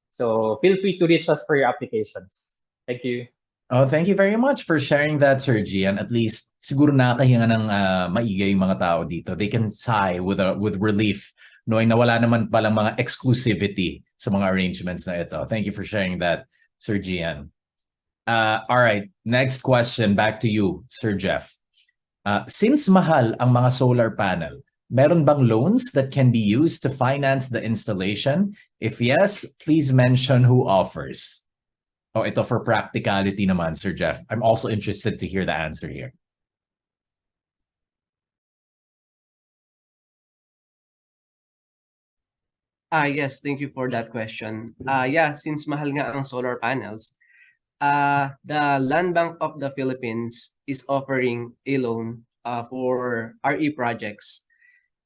So feel free to reach us for your applications. Thank you. Oh, thank you very much for sharing that, Sir Gian. At least siguro nakahinga ng maigay yung mga tao dito. They can sigh with relief knowing na wala naman palang mga exclusivity sa mga arrangements na ito. Thank you for sharing that, Sir Gian. All right, next question back to you, Sir Jeff. Since mahal ang mga solar panel, meron bang loans that can be used to finance the installation? If yes, please mention who offers. Oh, ito for practicality naman, Sir Jeff. I'm also interested to hear the answer here. Yes, thank you for that question. Yeah, since mahal nga ang solar panels, the Land Bank of the Philippines is offering a loan for RE projects.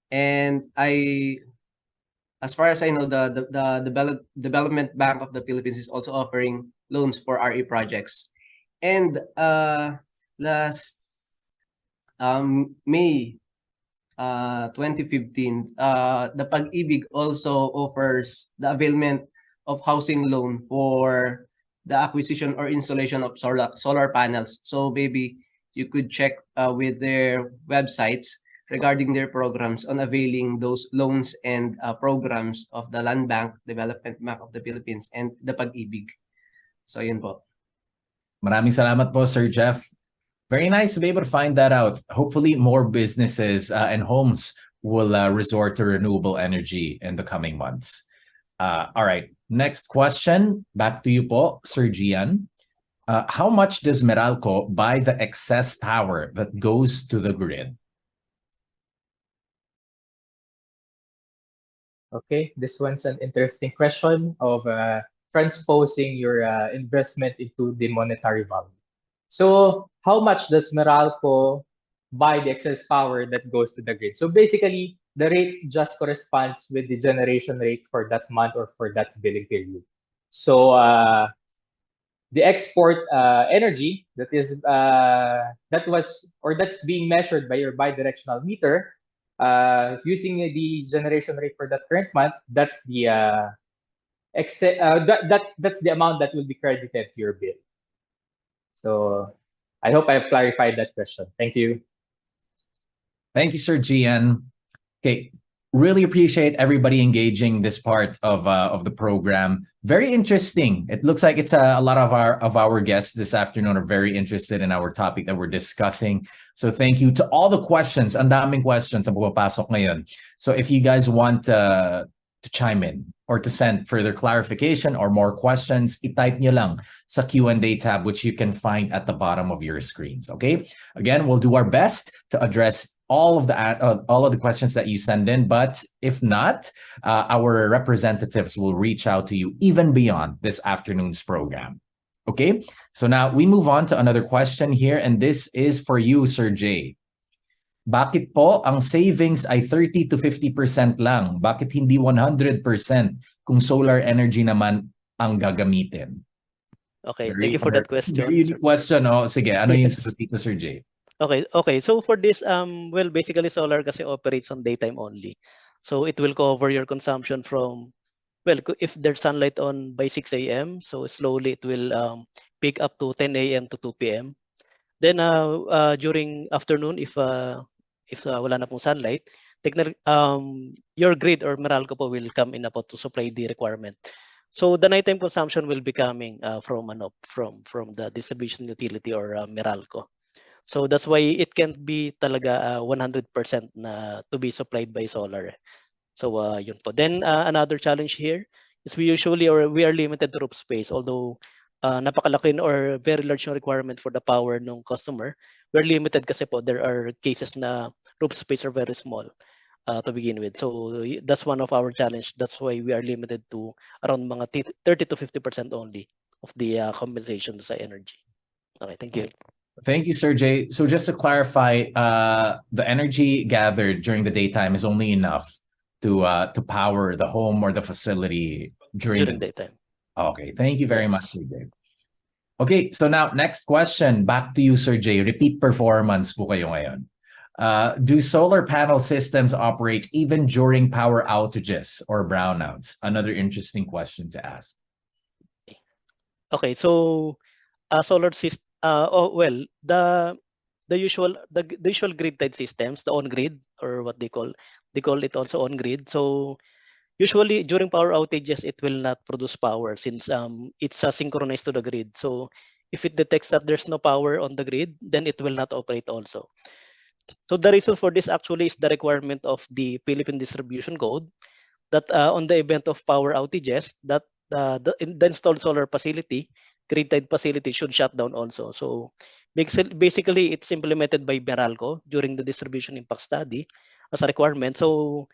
And as far as I know, the Development Bank of the Philippines is also offering loans for RE projects. And last May 2015, the Pag-ibig also offers the availment of housing loan for the acquisition or installation of solar panels. So maybe you could check with their websites regarding their programs on availing those loans and programs of the Land Bank, Development Bank of the Philippines, and the Pag-ibig. So yun po. Maraming salamat po, Sir Jeff. Very nice to be able to find that out. Hopefully, more businesses and homes will resort to renewable energy in the coming months. All right, next question. Back to you po, Sir Gian. How much does Meralco buy the excess power that goes to the grid? Okay, this one's an interesting question of transposing your investment into the monetary value. So how much does Meralco buy the excess power that goes to the grid? So basically, the rate just corresponds with the generation rate for that month or for that billing period. So the export energy that's being measured by your bidirectional meter, using the generation rate for that current month, that's the That's the amount that will be credited to your bill. So I hope I've clarified that question. Thank you. Thank you, Sir Gian. Okay, really appreciate everybody engaging this part of the program. Very interesting. It looks like it's a lot of our guests this afternoon are very interested in our topic that we're discussing. So thank you to all the questions. Ang daming questions na pumapasok ngayon. So if you guys want to chime in or to send further clarification or more questions, i-type nyo lang sa Q&A tab, which you can find at the bottom of your screens. Okay. Again, we'll do our best to address all of the questions that you send in, but if not, our representatives will reach out to you even beyond this afternoon's program. Okay, so now we move on to another question here, and this is for you, Sir Jay. Bakit po ang savings ay 30 to 50% lang? Bakit hindi 100% kung solar energy naman ang gagamitin? Okay, thank you for that question. Very unique question. Oh, sige, ano yung Yes. sagot dito, Sir Jay? Okay. So for this, well, basically solar kasi operates on daytime only. So it will cover your consumption from, well, if there's sunlight on by 6 a.m., so slowly it will pick up to 10 a.m. to 2 p.m. Then during afternoon, if wala na pong sunlight, your grid or Meralco po will come in po to supply the requirement. So the nighttime consumption will be coming from the distribution utility or Meralco. So that's why it can't be talaga 100% na to be supplied by solar. So yun po. Then another challenge here is we are limited to roof space, although napakalaki or very large yung requirement for the power ng customer. We're limited kasi po there are cases na roof space are very small to begin with. So that's one of our challenge. That's why we are limited to around mga 30 to 50% only of the compensation sa energy. Okay, thank you. Thank you, Sir Jay. So just to clarify, the energy gathered during the daytime is only enough to power the home or the facility during the daytime. Okay, thank you very much, Sir Jay. Okay, so now next question, back to you, Sir Jay. Repeat performance po kayo ngayon. Do solar panel systems operate even during power outages or brownouts? Another interesting question to ask. Okay, so solar system. The usual grid tied systems, the on grid or what they call it also on grid. So usually during power outages, it will not produce power since it's synchronized to the grid. So if it detects that there's no power on the grid, then it will not operate also. So the reason for this actually is the requirement of the Philippine Distribution Code that on the event of power outages, that the installed solar facility, grid-tied facility should shut down also. So basically, it's implemented by Meralco during the distribution impact study as a requirement. So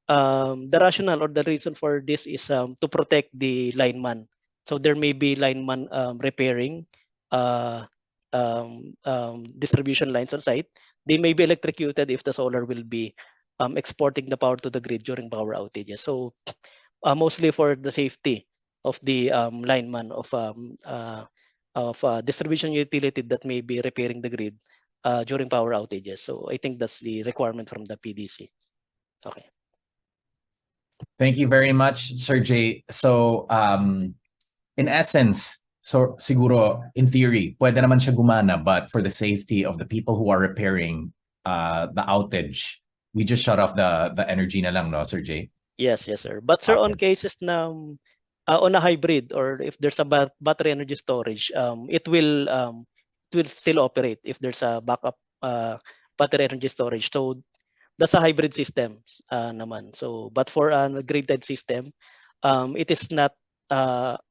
the rationale or the reason for this is to protect the lineman. So there may be lineman repairing distribution lines on site. They may be electrocuted if the solar will be exporting the power to the grid during power outages. So mostly for the safety of the lineman of distribution utility that may be repairing the grid during power outages. So I think that's the requirement from the PDC. Okay. Thank you very much, Sir Jay. So in essence, so siguro in theory, pwede naman siya gumana, but for the safety of the people who are repairing the outage, we just shut off the energy na lang, no, Sir Jay? Yes, sir. But sir, on cases na on a hybrid or if there's a battery energy storage, it will still operate if there's a backup battery energy storage. So that's a hybrid system naman. So but for a grid-tied system, it is not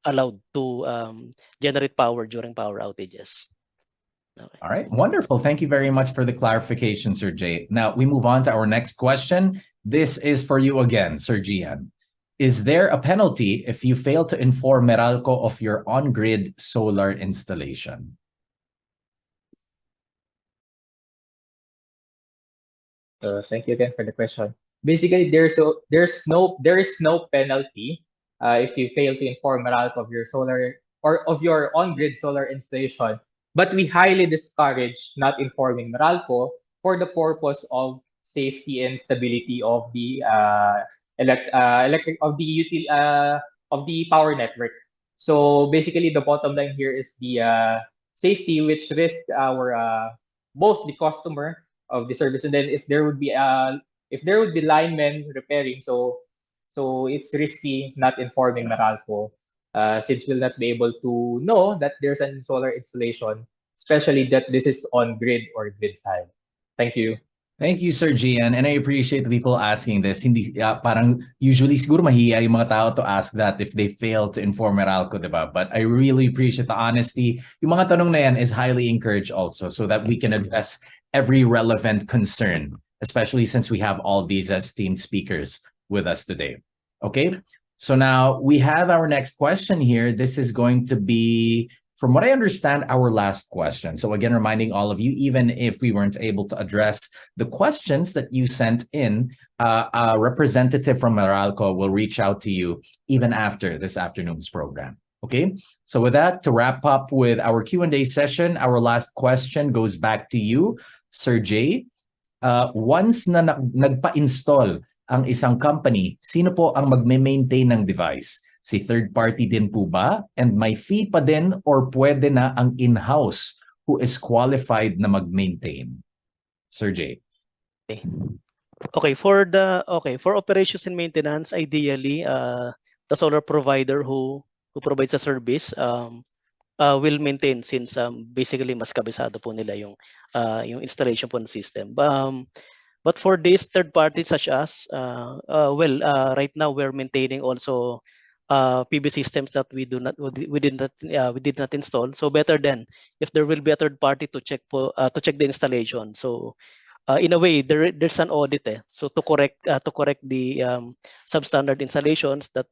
allowed to generate power during power outages. Okay. All right, wonderful. Thank you very much for the clarification, Sir Jay. Now we move on to our next question. This is for you again, Sir Gian. Is there a penalty if you fail to inform Meralco of your on-grid solar installation? Thank you again for the question. Basically, there is no penalty if you fail to inform Meralco of your solar or of your on-grid solar installation. But we highly discourage not informing Meralco for the purpose of safety and stability of the of the power network. So basically, the bottom line here is the safety, which risks our both the customer of the service, and then if there would be linemen repairing, so it's risky not informing Meralco, since we'll not be able to know that there's an solar installation, especially that this is on grid or grid time. Thank you. Thank you, Sir Gian. And I appreciate the people asking this. Hindi, parang usually siguro mahiya yung mga tao to ask that if they fail to inform Meralco, diba? But I really appreciate the honesty. Yung mga tanong na yan is highly encouraged also so that we can address every relevant concern, especially since we have all these esteemed speakers with us today. Okay, so now we have our next question here. This is going to be, from what I understand, our last question. So again, reminding all of you, even if we weren't able to address the questions that you sent in, a representative from Meralco will reach out to you even after this afternoon's program. Okay, so with that, to wrap up with our Q&A session, our last question goes back to you, Sir Jay. Once na nagpa-install ang isang company, sino po ang magme-maintain ng device? Si third party din po ba? And may fee pa din or pwede na ang in-house who is qualified na mag-maintain? Sir Jay. Okay, for operations and maintenance, ideally, the solar provider who provides the service will maintain, since basically mas kabisado po nila yung installation po ng system. But for these third parties such as, right now we're maintaining also PV systems that we did not install. So better then if there will be a third party to check the installation. So in a way, there's an audit, so to correct the substandard installations that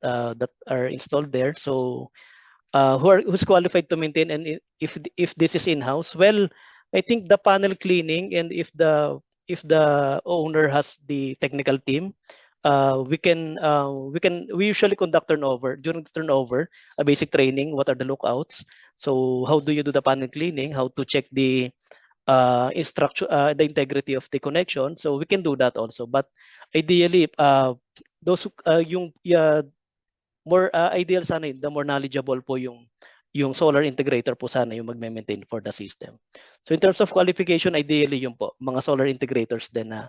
are installed there. So who's qualified to maintain, and if this is in-house, well, I think the panel cleaning, and if the owner has the technical team, we usually conduct during the turnover a basic training. What are the lookouts? So how do you do the panel cleaning? How to check the the integrity of the connection? So we can do that also. But ideally, those more ideal sana, the more knowledgeable po yung solar integrator po sana yung magme-maintain for the system. So in terms of qualification, ideally yung po mga solar integrators din na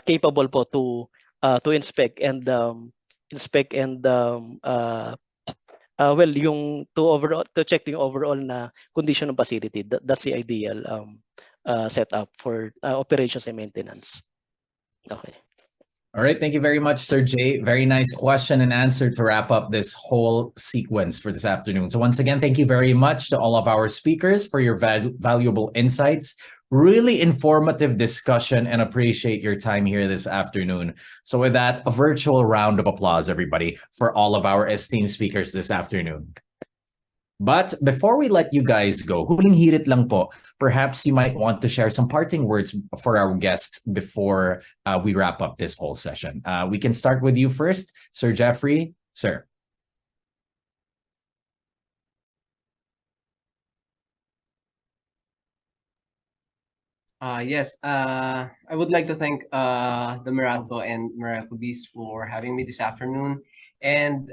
capable po to inspect and yung to check yung overall na condition ng facility. That's the ideal setup for operations and maintenance. Okay. All right, thank you very much, Sir Jay. Very nice question and answer to wrap up this whole sequence for this afternoon. So once again, thank you very much to all of our speakers for your valuable insights. Really informative discussion, and appreciate your time here this afternoon. So with that, a virtual round of applause, everybody, for all of our esteemed speakers this afternoon. But before we let you guys go, huling hirit lang po, perhaps you might want to share some parting words for our guests before we wrap up this whole session. We can start with you first, Sir Jeffrey. Sir. Yes, I would like to thank the Meralco and Meralco Beast for having me this afternoon. And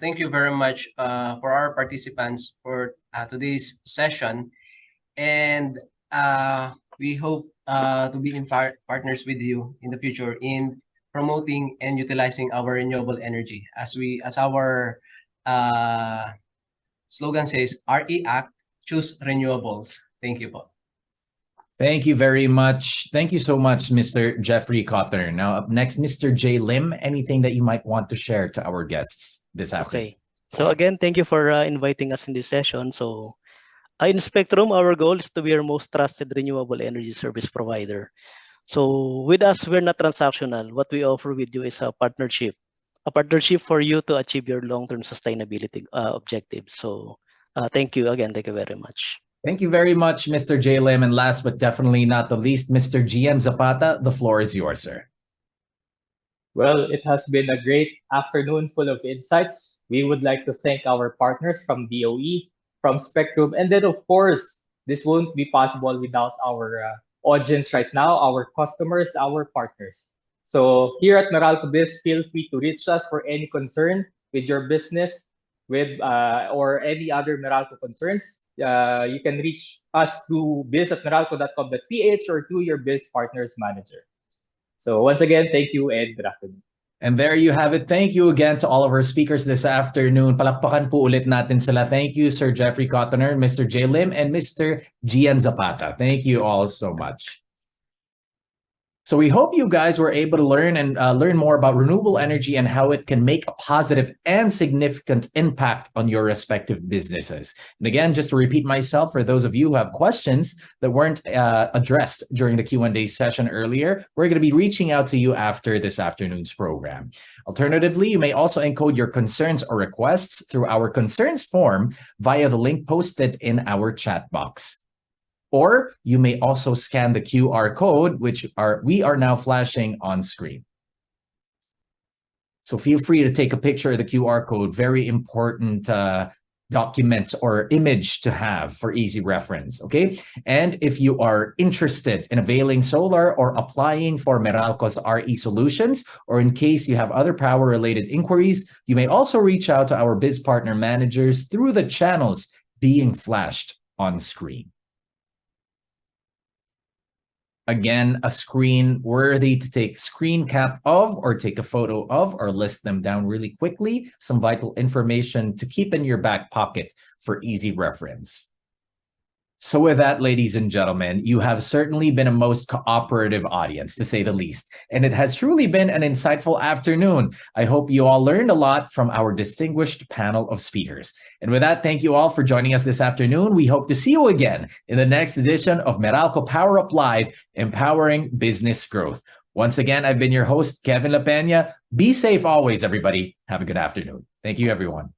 thank you very much for our participants for today's session. And we hope to be in partners with you in the future in promoting and utilizing our renewable energy. As our slogan says, RE Act, choose renewables. Thank you po. Thank you very much. Thank you so much, Mr. Jeffrey Cotter. Now up next, Mr. Jay Lim, anything that you might want to share to our guests this afternoon? Okay. So again, thank you for inviting us in this session. So in Spectrum, our goal is to be your most trusted renewable energy service provider. So with us, we're not transactional. What we offer with you is a partnership for you to achieve your long-term sustainability objectives. So thank you again. Thank you very much. Thank you very much, Mr. J. Lim. And last but definitely not the least, Mr. GM Zapata, the floor is yours, sir. Well, it has been a great afternoon full of insights. We would like to thank our partners from DOE, from Spectrum, and then, of course, this won't be possible without our audience right now, our customers, our partners. So here at Meralco Biz, feel free to reach us for any concern with your business, with or any other Meralco concerns, you can reach us through biz@meralco.com.ph or through your biz partners manager. So once again, thank you and good afternoon. And there you have it. Thank you again to all of our speakers this afternoon. Palakpakan po ulit natin sila. Thank you, Sir Jeffrey Cottoner, Mr. J. Lim, and Mr. Gian Zapata. Thank you all so much. So we hope you guys were able to learn more about renewable energy and how it can make a positive and significant impact on your respective businesses. And again, just to repeat myself, for those of you who have questions that weren't addressed during the Q&A session earlier, we're going to be reaching out to you after this afternoon's program. Alternatively, you may also encode your concerns or requests through our concerns form via the link posted in our chat box. Or you may also scan the QR code, which we are now flashing on screen. So feel free to take a picture of the QR code. Very important documents or image to have for easy reference, okay? And if you are interested in availing solar or applying for Meralco's RE solutions, or in case you have other power-related inquiries, you may also reach out to our biz partner managers through the channels being flashed on screen. Again, a screen worthy to take screen cap of or take a photo of or list them down really quickly. Some vital information to keep in your back pocket for easy reference. So with that, ladies and gentlemen, you have certainly been a most cooperative audience, to say the least. And it has truly been an insightful afternoon. I hope you all learned a lot from our distinguished panel of speakers. And with that, thank you all for joining us this afternoon. We hope to see you again in the next edition of Meralco Power Up Live, Empowering Business Growth. Once again, I've been your host, Kevin La Peña. Be safe always, everybody. Have a good afternoon. Thank you, everyone.